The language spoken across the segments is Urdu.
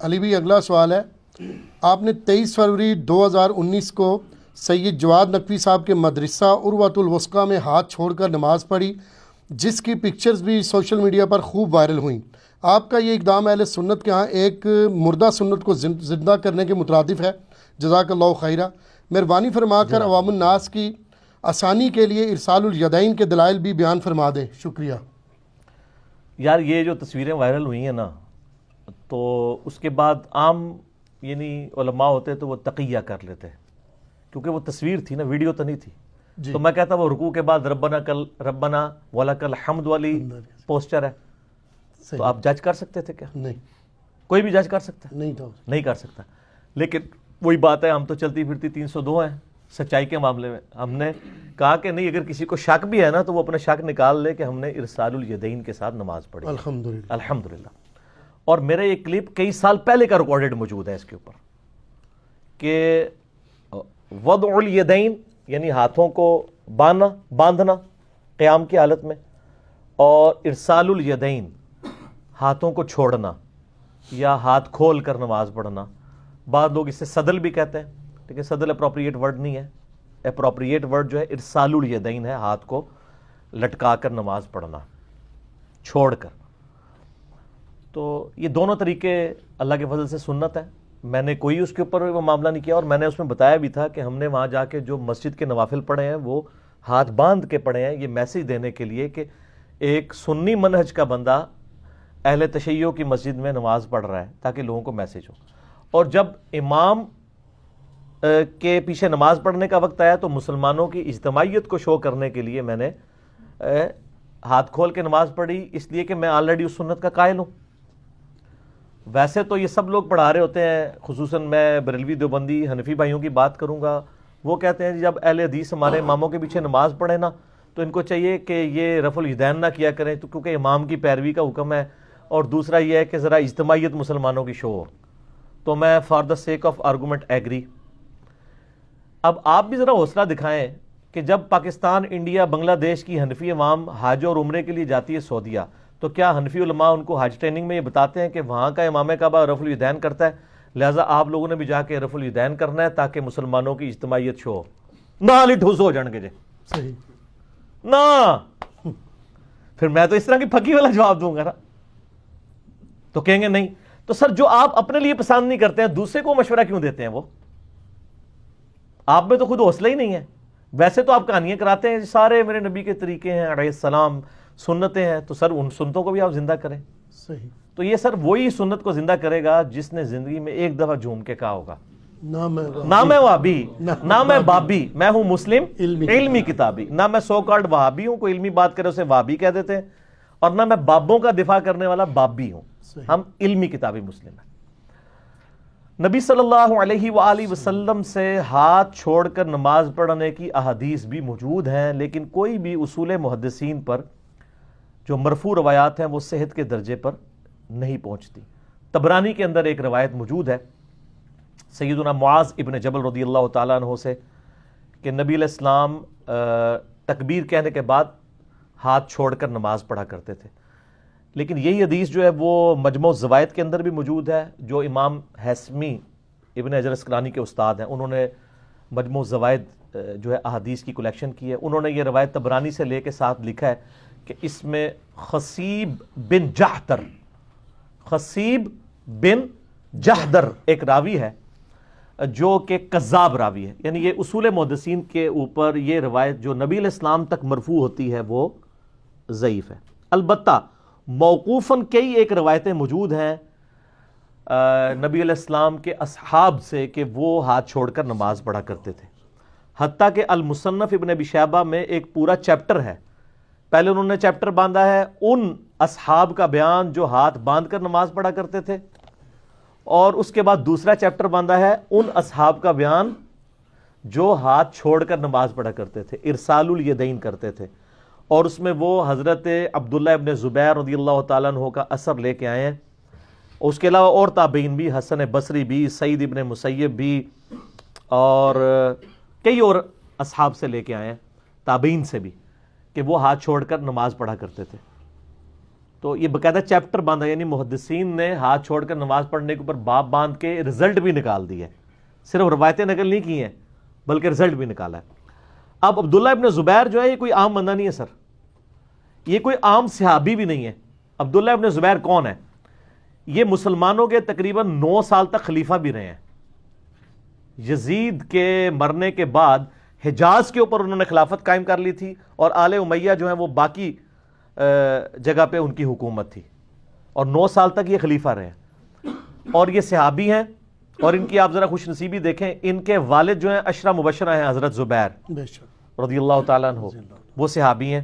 علی بھی اگلا سوال ہے، آپ نے 23 فروری 2019 کو سید جواد نقوی صاحب کے مدرسہ عروۃ الوثقیٰ میں ہاتھ چھوڑ کر نماز پڑھی، جس کی پکچرز بھی سوشل میڈیا پر خوب وائرل ہوئیں۔ آپ کا یہ اقدام اہل سنت کے ہاں ایک مردہ سنت کو زندہ کرنے کے مترادف ہے۔ جزاک اللہ خیرہ۔ مہربانی فرما کر عوام الناس کی آسانی کے لیے ارسال الیدین کے دلائل بھی بیان فرما دیں، شکریہ۔ یار یہ جو تصویریں وائرل ہوئی ہیں نا، تو اس کے بعد عام یعنی علماء ہوتے تو وہ تقیہ کر لیتے، کیونکہ وہ تصویر تھی نا، ویڈیو تو نہیں تھی۔ تو میں کہتا وہ رکوع کے بعد ربنا ولک الحمد والی پوسچر ہے، تو آپ جج کر سکتے تھے کیا؟ نہیں، کوئی بھی جج کر سکتا ہے؟ نہیں کر سکتا۔ لیکن وہی بات ہے، ہم تو چلتی پھرتی 302 ہیں سچائی کے معاملے میں۔ ہم نے کہا کہ نہیں، اگر کسی کو شک بھی ہے نا تو وہ اپنا شک نکال لے کہ ہم نے ارسال الیدین کے ساتھ نماز پڑھی۔ الحمدللہ۔ اور میرا یہ کلپ کئی سال پہلے کا ریکارڈڈ موجود ہے اس کے اوپر، کہ وضع الیدین یعنی ہاتھوں کو باندھنا قیام کی حالت میں، اور ارسال الیدین ہاتھوں کو چھوڑنا یا ہاتھ کھول کر نماز پڑھنا۔ بعض لوگ اسے صدل بھی کہتے ہیں، لیکن صدل اپروپریٹ ورڈ نہیں ہے۔ اپروپریٹ ورڈ جو ہے ارسال الیدین ہے، ہاتھ کو لٹکا کر نماز پڑھنا چھوڑ کر۔ تو یہ دونوں طریقے اللہ کے فضل سے سنت ہے، میں نے کوئی اس کے اوپر وہ معاملہ نہیں کیا، اور میں نے اس میں بتایا بھی تھا کہ ہم نے وہاں جا کے جو مسجد کے نوافل پڑھے ہیں وہ ہاتھ باندھ کے پڑھے ہیں، یہ میسیج دینے کے لیے کہ ایک سنی منہج کا بندہ اہل تشیع کی مسجد میں نماز پڑھ رہا ہے، تاکہ لوگوں کو میسیج ہو۔ اور جب امام کے پیچھے نماز پڑھنے کا وقت آیا تو مسلمانوں کی اجتماعیت کو شو کرنے کے لیے میں نے ہاتھ کھول کے نماز پڑھی، اس لیے کہ میں آلریڈی اس سنت کا قائل ہوں۔ ویسے تو یہ سب لوگ پڑھا رہے ہوتے ہیں، خصوصاً میں بریلوی دیوبندی حنفی بھائیوں کی بات کروں گا، وہ کہتے ہیں جب اہل حدیث ہمارے اماموں کے پیچھے نماز پڑھے نا تو ان کو چاہیے کہ یہ رفع الیدین نہ کیا کریں، تو کیونکہ امام کی پیروی کا حکم ہے، اور دوسرا یہ ہے کہ ذرا اجتماعیت مسلمانوں کی شو ہو۔ تو میں for the sake of argument agree. اب آپ بھی ذرا حوصلہ دکھائیں کہ جب پاکستان، انڈیا، بنگلہ دیش کی حنفی عوام حج اور عمرے کے لیے جاتی ہے سعودیہ، تو کیا حنفی علماء ان کو حج ٹریننگ میں یہ بتاتے ہیں کہ وہاں کا امام کعبہ رفع الیدین کرتا ہے، لہٰذا آپ لوگوں نے بھی جا کے رفع الیدین کرنا ہے تاکہ مسلمانوں کی اجتماعیت شو ہو؟ نال ہی ٹھوس ہو جان گے جی، صحیح نا پھر میں تو اس طرح کی پھکی والا جواب دوں گا نا، تو کہیں گے نہیں۔ تو سر جو آپ اپنے لیے پسند نہیں کرتے ہیں، دوسرے کو مشورہ کیوں دیتے ہیں؟ وہ آپ میں تو خود حوصلہ ہی نہیں ہے۔ ویسے تو آپ کہانیاں کراتے ہیں سارے میرے نبی کے طریقے ہیں علیہ السلام، سنتیں ہیں، تو سر ان سنتوں کو بھی آپ زندہ کریں۔ صحیح۔ تو یہ سر وہی سنت کو زندہ کرے گا جس نے زندگی میں ایک دفعہ جھوم کے کہا ہوگا نہ میں وہابی، نہ میں بابی، میں ہوں مسلم علمی کتابی۔ نہ میں سو کالڈ وہابی ہوں، کوئی علمی بات کرے اسے وہابی کہہ دیتے ہیں، اور نہ میں بابوں کا دفاع کرنے والا بابی ہوں، ہم علمی کتابی مسلم ہیں۔ نبی صلی اللہ علیہ وآلہ وسلم سے ہاتھ چھوڑ کر نماز پڑھنے کی احادیث بھی موجود ہیں، لیکن کوئی بھی اصول محدثین پر جو مرفوع روایات ہیں وہ صحت کے درجے پر نہیں پہنچتی۔ طبرانی کے اندر ایک روایت موجود ہے سیدنا معاذ ابن جبل رضی اللہ تعالیٰ عنہ سے کہ نبی علیہ السلام تکبیر کہنے کے بعد ہاتھ چھوڑ کر نماز پڑھا کرتے تھے، لیکن یہی حدیث جو ہے وہ مجموع الزوائد کے اندر بھی موجود ہے، جو امام حیثمی ابن حجر اسقلانی کے استاد ہیں، انہوں نے مجموع الزوائد جو ہے احادیث کی کلیکشن کی ہے، انہوں نے یہ روایت طبرانی سے لے کے ساتھ لکھا ہے کہ اس میں خصیب بن جحدر ایک راوی ہے جو کہ کذاب راوی ہے، یعنی یہ اصول محدثین کے اوپر یہ روایت جو نبی علیہ السلام تک مرفوع ہوتی ہے وہ ضعیف ہے۔ البتہ موقوفاً کئی ایک روایتیں موجود ہیں نبی علیہ السلام کے اصحاب سے کہ وہ ہاتھ چھوڑ کر نماز پڑھا کرتے تھے، حتیٰ کہ المصنف ابن ابی شیبہ میں ایک پورا چیپٹر ہے، پہلے انہوں نے چیپٹر باندھا ہے ان اصحاب کا بیان جو ہاتھ باندھ کر نماز پڑھا کرتے تھے، اور اس کے بعد دوسرا چیپٹر باندھا ہے ان اصحاب کا بیان جو ہاتھ چھوڑ کر نماز پڑھا کرتے تھے، ارسال الیدین کرتے تھے، اور اس میں وہ حضرت عبداللہ ابن زبیر رضی اللہ تعالیٰ عنہ کا اثر لے کے آئے ہیں، اس کے علاوہ اور تابعین بھی، حسن بصری بھی، سعید ابن مسیب بھی، اور کئی اور اصحاب سے لے کے آئے ہیں، تابعین سے بھی، کہ وہ ہاتھ چھوڑ کر نماز پڑھا کرتے تھے۔ تو یہ باقاعدہ چیپٹر باندھا، یعنی محدثین نے ہاتھ چھوڑ کر نماز پڑھنے کے اوپر باب باندھ کے رزلٹ بھی نکال دی ہے، صرف روایتیں نقل نہیں کی ہیں بلکہ رزلٹ بھی نکالا ہے۔ اب عبداللہ ابن زبیر جو ہے یہ کوئی عام بندہ نہیں ہے سر، یہ کوئی عام صحابی بھی نہیں ہے۔ عبداللہ ابن زبیر کون ہے؟ یہ مسلمانوں کے تقریباً 9 سال تک خلیفہ بھی رہے ہیں۔ یزید کے مرنے کے بعد حجاز کے اوپر انہوں نے خلافت قائم کر لی تھی، اور آل امیہ جو ہیں وہ باقی جگہ پہ ان کی حکومت تھی، اور 9 سال تک یہ خلیفہ رہے ہیں، اور یہ صحابی ہیں۔ اور ان کی آپ ذرا خوش نصیبی دیکھیں، ان کے والد جو ہیں عشرہ مبشرہ ہیں حضرت زبیر رضی اللہ تعالیٰ عنہ، وہ صحابی ہیں۔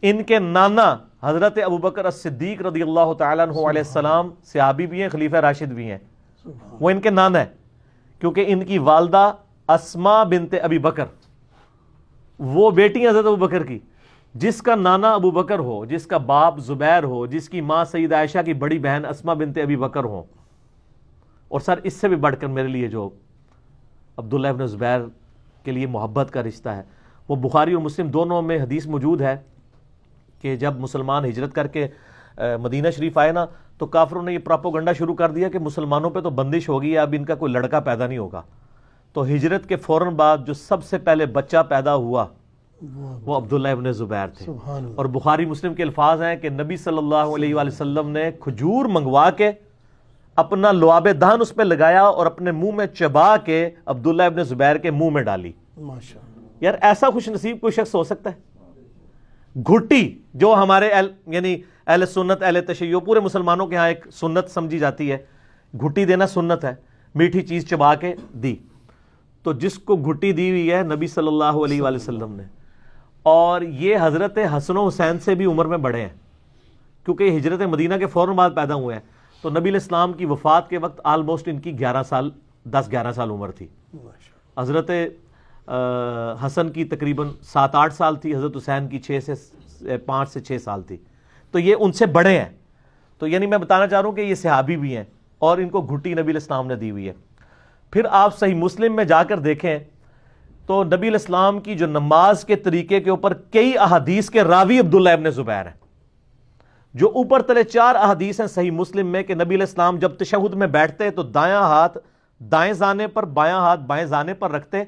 ان کے نانا حضرت ابوبکر الصدیق رضی اللہ تعالیٰ عنہ علیہ السلام صحابی بھی ہیں، خلیفہ راشد بھی ہیں، وہ ان کے نانا ہیں، کیونکہ ان کی والدہ اسماء بنت ابی بکر، وہ بیٹی ہیں حضرت ابوبکر کی، جس کا نانا ابو بکر ہو، جس کا باپ زبیر ہو، جس کی ماں سیدہ عائشہ کی بڑی بہن اسماء بنت ابی بکر ہو۔ اور سر اس سے بھی بڑھ کر میرے لیے جو عبداللہ ابن زبیر کے لیے محبت کا رشتہ ہے، وہ بخاری اور مسلم دونوں میں حدیث موجود ہے کہ جب مسلمان ہجرت کر کے مدینہ شریف آئے نا، تو کافروں نے یہ پراپوگنڈا شروع کر دیا کہ مسلمانوں پہ تو بندش ہوگی ہے، اب ان کا کوئی لڑکا پیدا نہیں ہوگا۔ تو ہجرت کے فوراً بعد جو سب سے پہلے بچہ پیدا ہوا وہ عبداللہ ابن زبیر تھے۔ اور بخاری مسلم کے الفاظ ہیں کہ نبی صلی اللہ علیہ وآلہ وسلم نے کھجور منگوا کے اپنا لعاب دہن اس پہ لگایا اور اپنے منہ میں چبا کے عبداللہ ابن زبیر کے منہ میں ڈالی۔ یار ایسا خوش نصیب کوئی شخص ہو سکتا ہے؟ گھٹی جو ہمارے یعنی اہل سنت اہل تشیع پورے مسلمانوں کے ہاں ایک سنت سمجھی جاتی ہے، گھٹی دینا سنت ہے، میٹھی چیز چبا کے دی۔ تو جس کو گھٹی دی ہوئی ہے نبی صلی اللہ علیہ وآلہ وسلم نے، اور یہ حضرت حسن و حسین سے بھی عمر میں بڑے ہیں، کیونکہ یہ ہجرت مدینہ کے فوراً بعد پیدا ہوئے ہیں۔ تو نبی علیہ السلام کی وفات کے وقت آلموسٹ ان کی 10-11 سال عمر تھی۔ حضرت حسن کی تقریباً 7-8 سال تھی، حضرت حسین کی 5 سے 6 سال تھی، تو یہ ان سے بڑے ہیں۔ تو یعنی میں بتانا چاہ رہا ہوں کہ یہ صحابی بھی ہیں، اور ان کو گھٹی نبی علیہ السلام نے دی ہوئی ہے۔ پھر آپ صحیح مسلم میں جا کر دیکھیں تو نبی علیہ السلام کی جو نماز کے طریقے کے اوپر کئی احادیث کے راوی عبداللہ ابن زبیر ہیں، جو اوپر تلے 4 احادیث ہیں صحیح مسلم میں کہ نبی علیہ السلام جب تشہد میں بیٹھتے تو دایاں ہاتھ دائیں زانے پر، بایاں ہاتھ بائیں زانے پر رکھتے،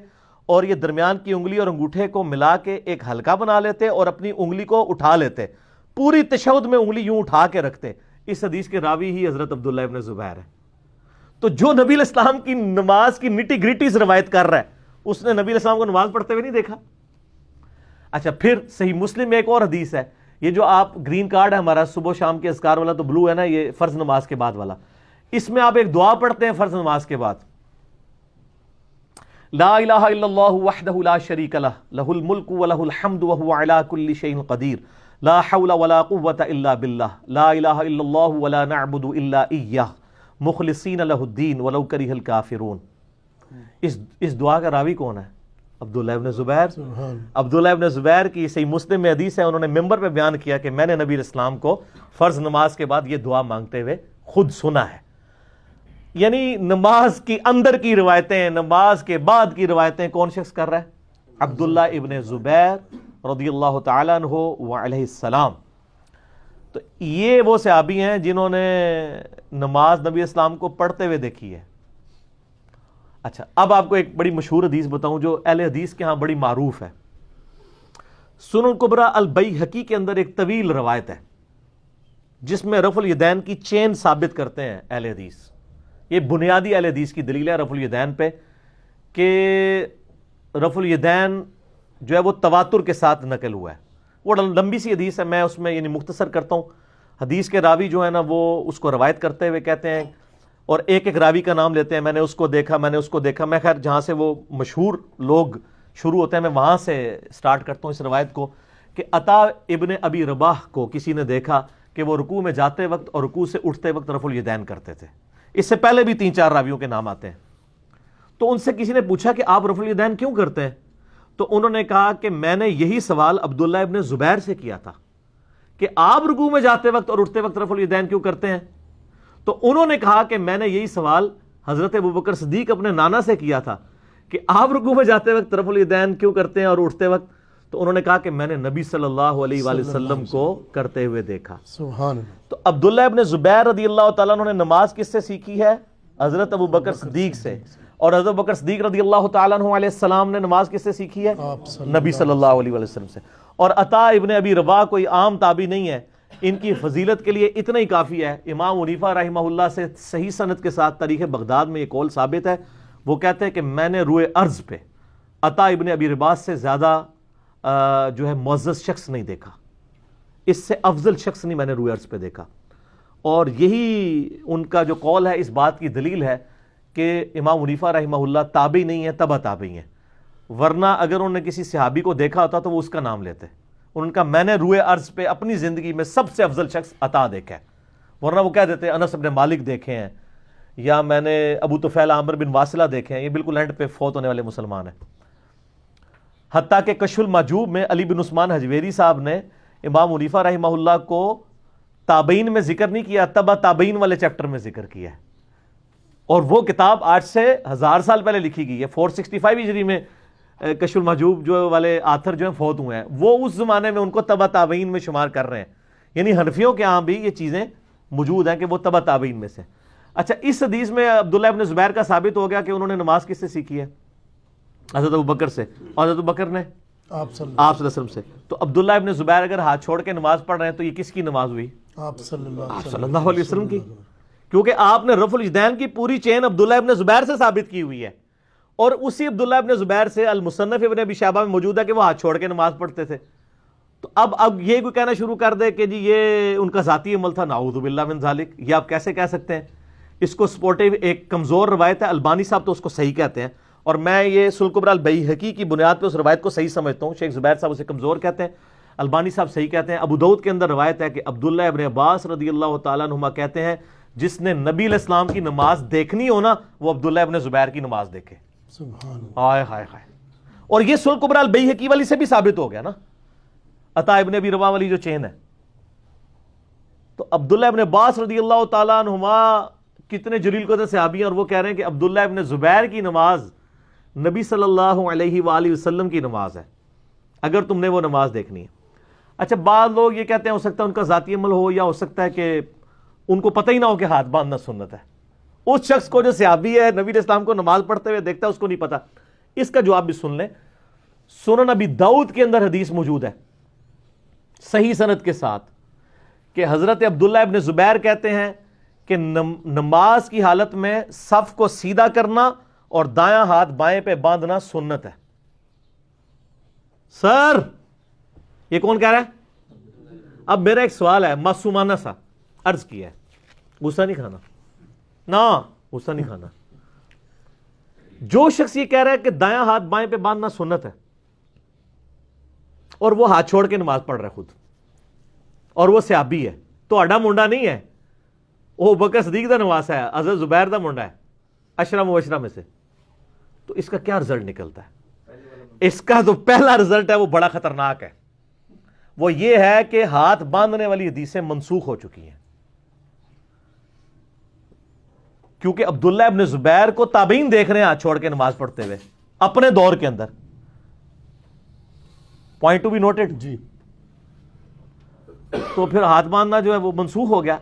اور یہ درمیان کی انگلی اور انگوٹھے کو ملا کے ایک حلقہ بنا لیتے اور اپنی انگلی کو اٹھا لیتے، پوری تشہد میں انگلی یوں اٹھا کے رکھتے۔ اس حدیث کے راوی ہی حضرت عبداللہ ابن زبیر ہے۔ تو جو نبی علیہ السلام کی نماز کی نٹی گریٹیز روایت کر رہا ہے، اس نے نبی علیہ السلام کو نماز پڑھتے ہوئے نہیں دیکھا۔ اچھا، پھر صحیح مسلم میں ایک اور حدیث ہے، یہ جو آپ گرین کارڈ ہے ہمارا صبح شام کے اذکار والا، تو بلو ہے نا، یہ فرض نماز کے بعد والا، اس میں آپ ایک دعا پڑھتے ہیں فرض نماز کے بعد، لا الہ الا اللہ وحدہ لا شریک لہ، لہ الملک ولہ الحمد وہو علی کل شیء قدیر، لا حول ولا قوة الا باللہ، لا الہ الا اللہ ولا نعبد الا ایہ، مخلصین لہ الدین ولو کرہ الکافرون۔ اس دعا کا راوی کون ہے؟ عبداللہ ابن زبیر۔ عبداللہ ابن زبیر کی صحیح مسلم میں حدیث ہے، انہوں نے ممبر پہ بیان کیا کہ میں نے نبی علیہ السلام کو فرض نماز کے بعد یہ دعا مانگتے ہوئے خود سنا ہے۔ یعنی نماز کی اندر کی روایتیں، نماز کے بعد کی روایتیں کون شخص کر رہا ہے؟ عبداللہ ابن زبیر رضی اللہ تعالیٰ عنہ وعلیہ السلام۔ تو یہ وہ صحابی ہیں جنہوں نے نماز نبی اسلام کو پڑھتے ہوئے دیکھی ہے۔ اچھا، اب آپ کو ایک بڑی مشہور حدیث بتاؤں جو اہل حدیث کے ہاں بڑی معروف ہے۔ سنن کبریٰ البیہقی کے اندر ایک طویل روایت ہے جس میں رفع الیدین کی چین ثابت کرتے ہیں اہل حدیث۔ یہ بنیادی اہل حدیث کی دلیل ہے رفع الیدین پہ، کہ رفع الیدین جو ہے وہ تواتر کے ساتھ نقل ہوا ہے۔ وہ لمبی سی حدیث ہے، میں اس میں یعنی مختصر کرتا ہوں۔ حدیث کے راوی جو ہے نا وہ اس کو روایت کرتے ہوئے کہتے ہیں، اور ایک ایک راوی کا نام لیتے ہیں، میں نے اس کو دیکھا، میں نے اس کو دیکھا۔ میں خیر جہاں سے وہ مشہور لوگ شروع ہوتے ہیں میں وہاں سے سٹارٹ کرتا ہوں اس روایت کو، کہ عطا ابن ابی رباح کو کسی نے دیکھا کہ وہ رکوع میں جاتے وقت اور رکوع سے اٹھتے وقت رفع الیدین کرتے تھے۔ اس سے پہلے بھی 3-4 راویوں کے نام آتے ہیں۔ تو ان سے کسی نے پوچھا کہ آپ رفع الیدین کیوں کرتے ہیں؟ تو انہوں نے کہا کہ میں نے یہی سوال عبداللہ ابن زبیر سے کیا تھا کہ آپ رکوع میں جاتے وقت اور اٹھتے وقت رفع الیدین کیوں کرتے ہیں؟ تو انہوں نے کہا کہ میں نے یہی سوال حضرت ابوبکر صدیق اپنے نانا سے کیا تھا کہ آپ رکوع میں جاتے وقت رفع الیدین کیوں کرتے ہیں اور اٹھتے وقت؟ تو انہوں نے کہا کہ میں نے نبی صلی اللہ علیہ وآلہ وسلم کو کرتے ہوئے دیکھا. سبحان اللہ. تو عبداللہ ابن زبیر رضی اللہ تعالیٰ عنہ نے نماز کس سے سیکھی ہے؟ حضرت ابو بکر صدیق سے. اور حضرت ابو بکر صدیق رضی اللہ تعالیٰ عنہ علیہ السلام نے نماز کس سے سیکھی ہے؟ نبی صلی اللہ علیہ وسلم سے. اور عطا ابن ابی رباح کوئی عام تابعی نہیں ہے, ان کی فضیلت کے لیے اتنا ہی کافی ہے. امام حنیفہ رحمہ اللہ سے صحیح سند کے ساتھ تاریخ بغداد میں یہ قول ثابت ہے. وہ کہتے ہیں کہ میں نے روئے ارض پہ عطا ابن ابی رباح سے زیادہ جو ہے معزز شخص نہیں دیکھا, اس سے افضل شخص نہیں میں نے روئے ارض پہ دیکھا. اور یہی ان کا جو قول ہے اس بات کی دلیل ہے کہ امام حنیفہ رحمہ اللہ تابعی نہیں ہے, تبع تابعی ہیں. ورنہ اگر انہوں نے کسی صحابی کو دیکھا ہوتا تو وہ اس کا نام لیتے. ان کا میں نے روئے ارض پہ اپنی زندگی میں سب سے افضل شخص عطا دیکھا ہے, ورنہ وہ کہہ دیتے انس بن مالک دیکھے ہیں, یا میں نے ابو طفیل عامر بن واصلہ دیکھے ہیں. یہ بالکل اینڈ پہ فوت ہونے والے مسلمان ہیں. حتیٰ کہ کشف المحجوب میں علی بن عثمان حجویری صاحب نے امام حنیفہ رحمہ اللہ کو تابعین میں ذکر نہیں کیا, تبع تابعین والے چیپٹر میں ذکر کیا ہے. اور وہ کتاب آج سے 1000 سال پہلے لکھی گئی ہے. 465 ہجری میں کشف المحجوب جو والے آتھر جو ہیں فوت ہوئے ہیں, وہ اس زمانے میں ان کو تبع تابعین میں شمار کر رہے ہیں. یعنی حنفیوں کے ہاں بھی یہ چیزیں موجود ہیں کہ وہ تبع تابعین میں سے. اچھا, اس حدیث میں عبداللہ ابن زبیر کا ثابت ہو گیا کہ انہوں نے نماز کس سے سیکھی ہے؟ حضرت ابو بکر سے. اور حضرت ابو بکر نے آپ صلی اللہ علیہ وسلم سے. تو عبداللہ ابن زبیر اگر ہاتھ چھوڑ کے نماز پڑھ رہے ہیں تو یہ کس کی نماز ہوئی؟ آپ صلی اللہ علیہ وسلم کی. کیونکہ آپ نے رفع الیدین کی پوری چین عبداللہ ابن زبیر سے ثابت کی ہوئی ہے. اور اسی عبداللہ ابن زبیر سے المصنف ابن ابی شیبہ میں موجود ہے کہ وہ ہاتھ چھوڑ کے نماز پڑھتے تھے. تو اب یہ کوئی کہنا شروع کر دے کہ جی یہ ان کا ذاتی عمل تھا, نعوذ باللہ من ذالک, یہ آپ کیسے کہہ سکتے ہیں؟ اس کو سپورٹیو ایک کمزور روایت ہے, البانی صاحب تو اس کو صحیح کہتے ہیں, اور میں یہ سنن کبری البیہقی کی بنیاد پہ اس روایت کو صحیح سمجھتا ہوں. شیخ زبیر صاحب اسے کمزور کہتے ہیں, البانی صاحب صحیح کہتے ہیں. ابو داؤد کے اندر روایت ہے کہ عبداللہ ابن عباس رضی اللہ تعالیٰ عنہما کہتے ہیں جس نے نبی علیہ السلام کی نماز دیکھنی ہو نا وہ عبداللہ ابن زبیر کی نماز دیکھے. سبحان اللہ. ہائے ہائے ہائے. اور یہ سنن کبری البیہقی والی سے بھی ثابت ہو گیا نا, عطا ابن ابی رباح والی جو چین ہے. تو عبداللہ ابن عباس رضی اللہ تعالیٰ عنہما کتنے جلیل قدر صحابی ہیں, اور وہ کہہ رہے ہیں کہ عبداللہ ابن زبیر کی نماز نبی صلی اللہ علیہ وآلہ وسلم کی نماز ہے اگر تم نے وہ نماز دیکھنی ہے. اچھا, بعض لوگ یہ کہتے ہیں ہو سکتا ہے ان کا ذاتی عمل ہو, یا ہو سکتا ہے کہ ان کو پتہ ہی نہ ہو کہ ہاتھ باندھنا سنت ہے. اس شخص کو جو صحابی ہے نبی علیہ السلام کو نماز پڑھتے ہوئے دیکھتا ہے اس کو نہیں پتا. اس کا جواب بھی سن لیں. سنن ابی داؤد کے اندر حدیث موجود ہے صحیح سند کے ساتھ کہ حضرت عبداللہ ابن زبیر کہتے ہیں کہ نماز کی حالت میں صف کو سیدھا کرنا اور دایاں ہاتھ بائیں پہ باندھنا سنت ہے. سر یہ کون کہہ رہا ہے؟ اب میرا ایک سوال ہے, معصومانہ سا عرض کیا ہے, غصہ نہیں کھانا نا, غصہ نہیں کھانا. جو شخص یہ کہہ رہا ہے کہ دایاں ہاتھ بائیں پہ باندھنا سنت ہے اور وہ ہاتھ چھوڑ کے نماز پڑھ رہا ہے خود, اور وہ صحابی ہے, تو اڈا منڈا نہیں ہے, وہ بکر صدیق دا نواس ہے, حضرت زبیر دا منڈا ہے, اشرا مبشرہ میں سے. تو اس کا کیا رزلٹ نکلتا ہے؟ اس کا تو پہلا رزلٹ ہے وہ بڑا خطرناک ہے. وہ یہ ہے کہ ہاتھ باندھنے والی حدیثیں منسوخ ہو چکی ہیں, کیونکہ عبداللہ ابن زبیر کو تابعین دیکھ رہے ہیں ہاتھ چھوڑ کے نماز پڑھتے ہوئے اپنے دور کے اندر. پوائنٹ ٹو بی نوٹڈ جی. تو پھر ہاتھ باندھنا جو ہے وہ منسوخ ہو گیا.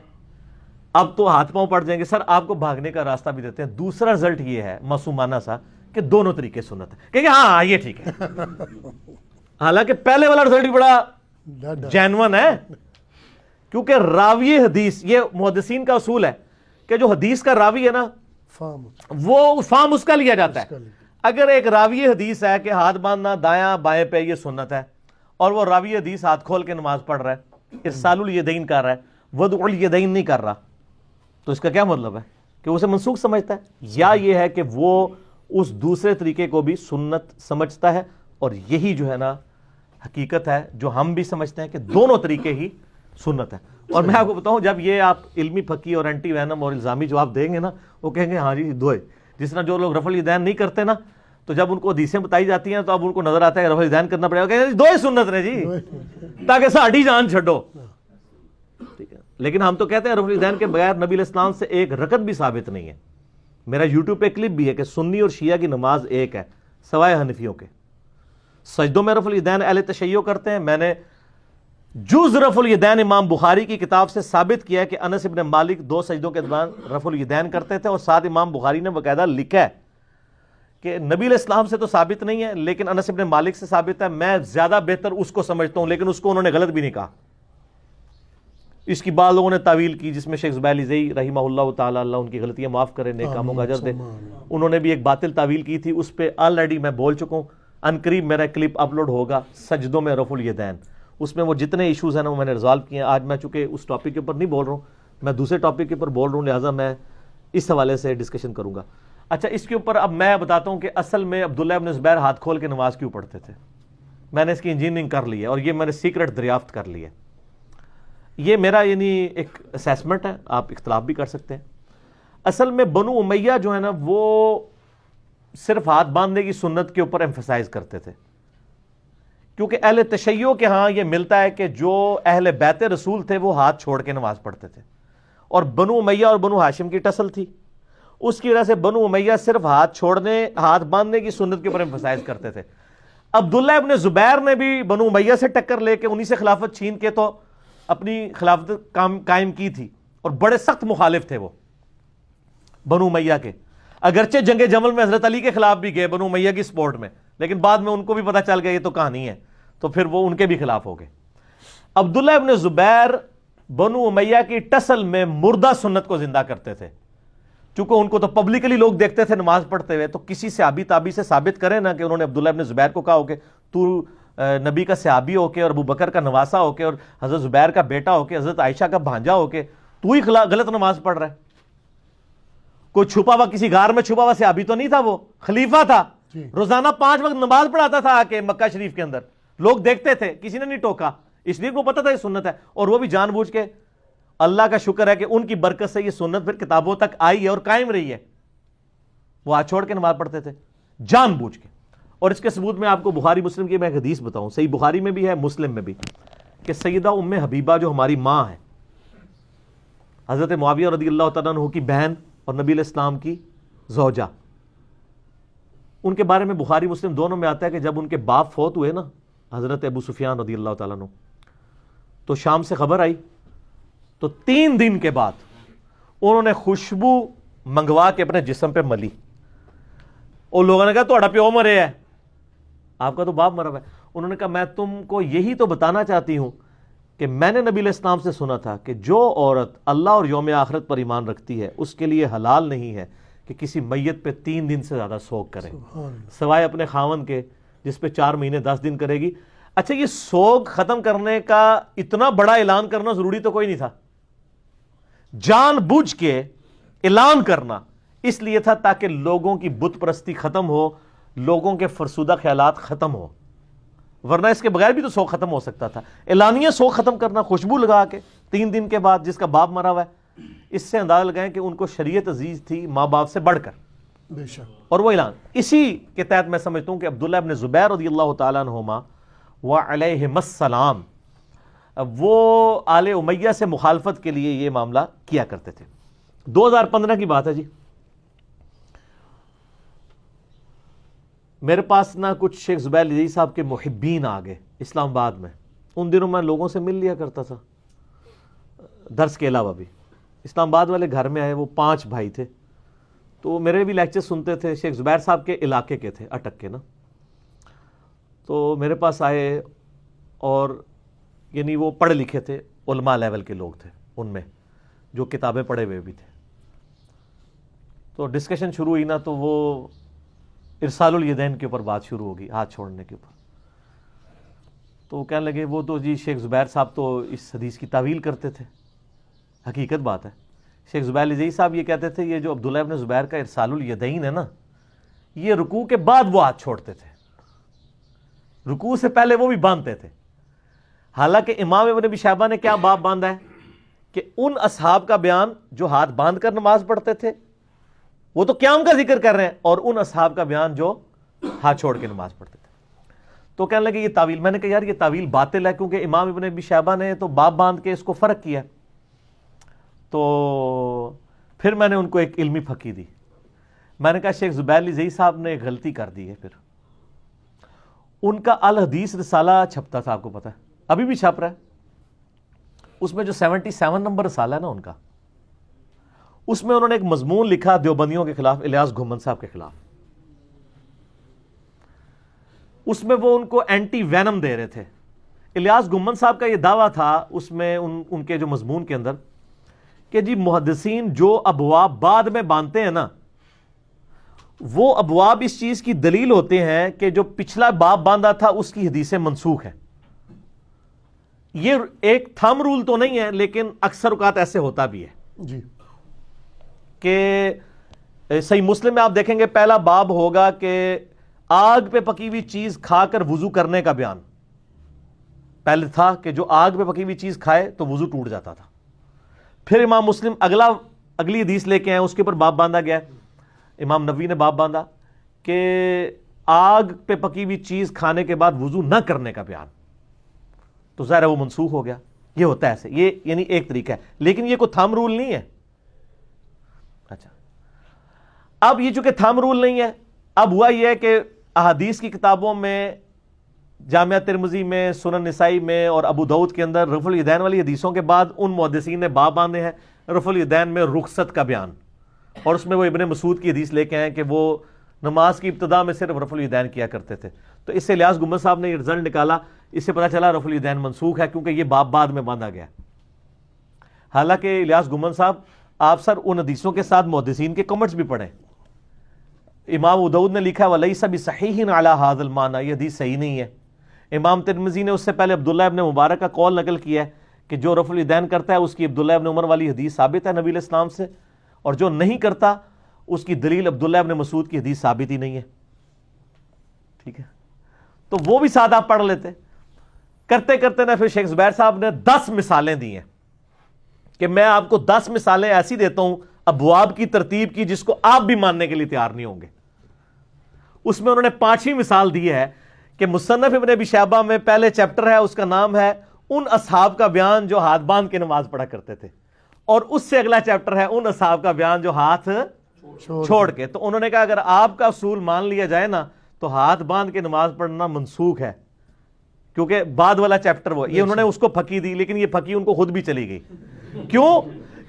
اب تو ہاتھ پاؤں پڑ جائیں گے. سر آپ کو بھاگنے کا راستہ بھی دیتے ہیں. دوسرا رزلٹ یہ ہے معصومانہ سا کہ دونوں طریقے سنت ہے, کہ ہاں یہ ٹھیک ہے. حالانکہ پہلے والا رزلٹ بھی بڑا جینون ہے, کیونکہ راوی حدیث, یہ محدثین کا اصول ہے کہ جو حدیث کا راوی ہے نا وہ فام اس کا لیا جاتا ہے. اگر ایک راوی حدیث ہے کہ ہاتھ باندھنا دایاں بائیں پہ یہ سنت ہے, اور وہ راوی حدیث ہاتھ کھول کے نماز پڑھ رہا ہے, ارسال الیدین کر رہا ہے, وضع الیدین نہیں کر رہا, تو اس کا کیا مطلب ہے کہ اسے منسوخ سمجھتا ہے, یا یہ ہے کہ وہ اس دوسرے طریقے کو بھی سنت سمجھتا ہے. اور یہی جو ہے نا حقیقت ہے جو ہم بھی سمجھتے ہیں کہ دونوں طریقے ہی سنت ہے. اور میں آپ کو بتاؤں, جب یہ آپ علمی پھکی اور اینٹی وینم اور الزامی جواب دیں گے نا, وہ کہیں گے ہاں جی دو ہے. جس طرح جو لوگ رفع الیدین نہیں کرتے نا, تو جب ان کو حدیثیں بتائی جاتی ہیں تو اب ان کو نظر آتا ہے کہ رفع الیدین کرنا پڑے گا, کہیں گے دو ہی سنت نے جی, تاکہ ساڑھی جان چھڈو. ٹھیک ہے, لیکن ہم تو کہتے ہیں رفع الیدین کے بغیر نبی علیہ السلام سے ایک رکعت بھی ثابت نہیں ہے. میرا یوٹیوب پہ کلپ بھی ہے کہ سنی اور شیعہ کی نماز ایک ہے سوائے حنفیوں کے. سجدوں میں رفع الیدین اہل تشیع کرتے ہیں. میں نے جز رفع الیدین امام بخاری کی کتاب سے ثابت کیا ہے کہ انس ابن مالک 2 سجدوں کے دوران رفع الیدین کرتے تھے, اور ساتھ امام بخاری نے باقاعدہ لکھا ہے کہ نبی علیہ السلام سے تو ثابت نہیں ہے لیکن انس ابن مالک سے ثابت ہے. میں زیادہ بہتر اس کو سمجھتا ہوں, لیکن اس کو انہوں نے غلط بھی نہیں کہا. اس کی بعض لوگوں نے تعویل کی, جس میں شیخ زبیر علیزئی رحمہ اللہ تعالی, اللہ ان کی غلطیاں معاف کرے, نیک کاموں کا اجر دے, انہوں نے بھی ایک باطل تعویل کی تھی. اس پہ آلریڈی میں بول چکا ہوں, ان قریب میرا کلپ اپلوڈ ہوگا سجدوں میں رفع الیدین. اس میں وہ جتنے ایشوز ہیں نا وہ میں نے ریزالو کیے ہیں. آج میں چونکہ اس ٹاپک کے اوپر نہیں بول رہا ہوں, میں دوسرے ٹاپک کے اوپر بول رہا ہوں, لہٰذا میں اس حوالے سے ڈسکشن کروں گا. اچھا, اس کے اوپر اب میں بتاتا ہوں کہ اصل میں عبداللہ ابن زبیر ہاتھ کھول کے نماز کیوں پڑھتے تھے. میں نے اس کی انجینئرنگ کر لی ہے, اور یہ میں نے سیکرٹ دریافت کر لی ہے. یہ میرا یعنی ایک اسیسمنٹ ہے, آپ اختلاف بھی کر سکتے ہیں. اصل میں بنو امیہ جو ہے نا وہ صرف ہاتھ باندھنے کی سنت کے اوپر ایمفسائز کرتے تھے, کیونکہ اہل تشیع کے ہاں یہ ملتا ہے کہ جو اہل بیت رسول تھے وہ ہاتھ چھوڑ کے نماز پڑھتے تھے, اور بنو امیہ اور بنو ہاشم کی ٹسل تھی. اس کی وجہ سے بنو امیہ صرف ہاتھ باندھنے کی سنت کے اوپر ایمفسائز کرتے تھے. عبداللہ ابن زبیر نے بھی بنو امیہ سے ٹکر لے کے انہی سے خلافت چھین کے تو اپنی خلافت قائم کی تھی, اور بڑے سخت مخالف تھے وہ بنو امیہ کے. اگرچہ جنگ جمل میں حضرت علی کے خلاف بھی گئے بنو امیہ کی سپورٹ میں, لیکن بعد میں ان کو بھی پتہ چل گیا یہ تو کہانی ہے, تو پھر وہ ان کے بھی خلاف ہو گئے. عبداللہ ابن زبیر بنو امیہ کی ٹسل میں مردہ سنت کو زندہ کرتے تھے, چونکہ ان کو تو پبلکلی لوگ دیکھتے تھے نماز پڑھتے ہوئے. تو کسی صحابی تابعی سے ثابت کرے نا کہ انہوں نے عبداللہ ابن زبیر کو کہا ہو کہ تو نبی کا صحابی ہو کے اور ابو بکر کا نواسا ہو کے اور حضرت زبیر کا بیٹا ہو کے حضرت عائشہ کا بھانجا ہو کے تو ہی غلط نماز پڑھ رہا ہے. کوئی چھپا ہوا کسی غار میں چھپا ہوا صحابی تو نہیں تھا, وہ خلیفہ تھا, روزانہ 5 وقت نماز پڑھاتا تھا آ کے مکہ شریف کے اندر, لوگ دیکھتے تھے, کسی نے نہیں ٹوکا, اس لیے وہ پتہ تھا یہ سنت ہے. اور وہ بھی جان بوجھ کے, اللہ کا شکر ہے کہ ان کی برکت سے یہ سنت پھر کتابوں تک آئی ہے اور قائم رہی ہے. وہ ہاتھ چھوڑ کے نماز پڑھتے تھے جان بوجھ کے. اور اس کے ثبوت میں آپ کو بخاری مسلم کی میں ایک حدیث بتاؤں, صحیح بخاری میں بھی ہے مسلم میں بھی, کہ سیدہ ام حبیبہ جو ہماری ماں ہے, حضرت معاویہ رضی اللہ تعالیٰ عنہ کی بہن اور نبی علیہ السلام کی زوجہ, ان کے بارے میں بخاری مسلم دونوں میں آتا ہے کہ جب ان کے باپ فوت ہوئے نا حضرت ابو سفیان رضی اللہ تعالیٰ عنہ, تو شام سے خبر آئی, تو 3 دن کے بعد انہوں نے خوشبو منگوا کے اپنے جسم پہ ملی, اور لوگوں نے کہا تھوڑا پیو مرے ہے, آپ کا تو باپ مرا ہے. انہوں نے کہا میں تم کو یہی تو بتانا چاہتی ہوں کہ میں نے نبی علیہ السلام سے سنا تھا کہ جو عورت اللہ اور یوم آخرت پر ایمان رکھتی ہے اس کے لیے حلال نہیں ہے کہ کسی میت پہ 3 دن سے زیادہ سوگ کرے, سوائے اپنے خاوند کے جس پہ 4 مہینے 10 دن کرے گی. اچھا, یہ سوگ ختم کرنے کا اتنا بڑا اعلان کرنا ضروری تو کوئی نہیں تھا, جان بوجھ کے اعلان کرنا اس لیے تھا تاکہ لوگوں کی بت پرستی ختم ہو, لوگوں کے فرسودہ خیالات ختم ہو, ورنہ اس کے بغیر بھی تو سوگ ختم ہو سکتا تھا. اعلانیہ سوگ ختم کرنا خوشبو لگا کے 3 دن کے بعد جس کا باپ مرا ہوا ہے, اس سے اندازہ لگائیں کہ ان کو شریعت عزیز تھی ماں باپ سے بڑھ کر, بے شک. اور وہ اعلان اسی کے تحت میں سمجھتا ہوں کہ عبداللہ ابن زبیر رضی اللہ تعالیٰ عنہما وعلیہم السلام وہ آل امیہ سے مخالفت کے لیے یہ معاملہ کیا کرتے تھے. 2015 کی بات ہے جی, میرے پاس نہ کچھ شیخ زبیر علیزئی صاحب کے محبین آ گئے اسلام آباد میں. ان دنوں میں لوگوں سے مل لیا کرتا تھا درس کے علاوہ بھی. اسلام آباد والے گھر میں آئے, وہ 5 بھائی تھے, تو میرے بھی لیکچر سنتے تھے. شیخ زبیر صاحب کے علاقے کے تھے, اٹک کے نا. تو میرے پاس آئے, اور یعنی وہ پڑھے لکھے تھے, علماء لیول کے لوگ تھے, ان میں جو کتابیں پڑھے ہوئے بھی تھے. تو ڈسکشن شروع ہوئی نا, تو وہ ارسال الیدین کے اوپر بات شروع ہوگی, ہاتھ چھوڑنے کے اوپر. تو وہ کہنے لگے وہ تو جی شیخ زبیر صاحب تو اس حدیث کی تعویل کرتے تھے. حقیقت بات ہے, شیخ زبیر علیزئی صاحب یہ کہتے تھے یہ جو عبداللہ ابن زبیر کا ارسال الیدین ہے نا, یہ رکوع کے بعد وہ ہاتھ چھوڑتے تھے, رکوع سے پہلے وہ بھی باندھتے تھے. حالانکہ امام ابن ابی شیبہ نے کیا باب باندھا ہے کہ ان اصحاب کا بیان جو ہاتھ باندھ کر نماز پڑھتے تھے وہ تو قیام کا ذکر کر رہے ہیں, اور ان اصحاب کا بیان جو ہاتھ چھوڑ کے نماز پڑھتے تھے. تو کہنے لگے یہ تعویل. میں نے کہا یار یہ تعویل باطل ہے, کیونکہ امام ابن ابی شیبہ نے تو باب باندھ کے اس کو فرق کیا. تو پھر میں نے ان کو ایک علمی پھکی دی. میں نے کہا شیخ زبیر علیزئی صاحب نے ایک غلطی کر دی ہے. پھر ان کا الحدیث رسالہ چھپتا تھا، آپ کو پتا ہے ابھی بھی چھپ رہا ہے. اس میں جو 77 نمبر رسالہ ہے نا ان کا، اس میں انہوں نے ایک مضمون لکھا دیوبندیوں کے خلاف، الیاس گھمن صاحب کے خلاف. اس میں وہ ان کو اینٹی وینم دے رہے تھے. الیاس گھمن صاحب کا یہ دعویٰ تھا اس میں ان کے جو مضمون کے اندر کہ جی محدثین جو ابواب بعد میں باندھتے ہیں نا، وہ ابواب اس چیز کی دلیل ہوتے ہیں کہ جو پچھلا باب باندھا تھا اس کی حدیثیں منسوخ ہیں. یہ ایک تھم رول تو نہیں ہے لیکن اکثر اوقات ایسے ہوتا بھی ہے جی، کہ صحیح مسلم میں آپ دیکھیں گے پہلا باب ہوگا کہ آگ پہ پکی ہوئی چیز کھا کر وضو کرنے کا بیان. پہلے تھا کہ جو آگ پہ پکی ہوئی چیز کھائے تو وضو ٹوٹ جاتا تھا. پھر امام مسلم اگلی حدیث لے کے آئے، اس کے اوپر باب باندھا گیا. امام نبوی نے باب باندھا کہ آگ پہ پکی ہوئی چیز کھانے کے بعد وضو نہ کرنے کا بیان. تو ظاہر ہے وہ منسوخ ہو گیا. یہ ہوتا ہے ایسے، یہ یعنی ایک طریقہ ہے، لیکن یہ کوئی تھم رول نہیں ہے. اچھا، اب یہ چونکہ تھم رول نہیں ہے، اب ہوا یہ ہے کہ احادیث کی کتابوں میں، جامعہ ترمذی میں، سنن نسائی میں اور ابو داؤد کے اندر رفع الیدین والی حدیثوں کے بعد ان محدثین نے باب باندھے ہیں رفع الیدین میں رخصت کا بیان. اور اس میں وہ ابن مسعود کی حدیث لے کے آئے کہ وہ نماز کی ابتدا میں صرف رفع الیدین کیا کرتے تھے. تو اس سے الیاس گھمن صاحب نے یہ رزلٹ نکالا، اس سے پتہ چلا رفع الیدین منسوخ ہے کیونکہ یہ باب بعد میں باندھا گیا. حالانکہ الیاس گھمن صاحب آپ سر ان حدیثوں کے ساتھ محدثین کے کمنٹس بھی پڑھیں. امام ابو داؤد نے لکھا ہے وَلَيْسَ بِصَحِيحٍ عَلَى هَذَا الْمَعْنَى، یہ حدیث صحیح نہیں ہے. امام ترمذی نے اس سے پہلے عبداللہ ابن مبارک کا قول نقل کیا ہے کہ جو رفع الیدین کرتا ہے اس کی عبداللہ ابن عمر والی حدیث ثابت ہے نبی علیہ السلام سے، اور جو نہیں کرتا اس کی دلیل عبداللہ ابن مسعود کی حدیث ثابت ہی نہیں ہے. ٹھیک ہے، تو وہ بھی ساتھ آپ پڑھ لیتے. کرتے کرتے نا پھر شیخ زبیر صاحب نے 10 مثالیں دی ہیں کہ میں آپ کو 10 مثالیں ایسی دیتا ہوں ابواب کی ترتیب کی جس کو آپ بھی ماننے کے لیے تیار نہیں ہوں گے. اس میں انہوں نے 5ویں مثال دی ہے کہ مصنف ابن ابی شیبہ میں پہلے چیپٹر ہے، اس کا نام ہے ان اصحاب کا بیان جو ہاتھ باندھ کے نماز پڑھا کرتے تھے، اور اس سے اگلا چیپٹر ہے ان اصحاب کا بیان جو ہاتھ چھوڑ کے. تو انہوں نے کہا اگر آپ کا اصول مان لیا جائے نا تو ہاتھ باندھ کے نماز پڑھنا منسوخ ہے، کیونکہ بعد والا چیپٹر وہ یہ انہوں نے اس کو پھکی دی، لیکن یہ پھکی ان کو خود بھی چلی گئی. کیوں؟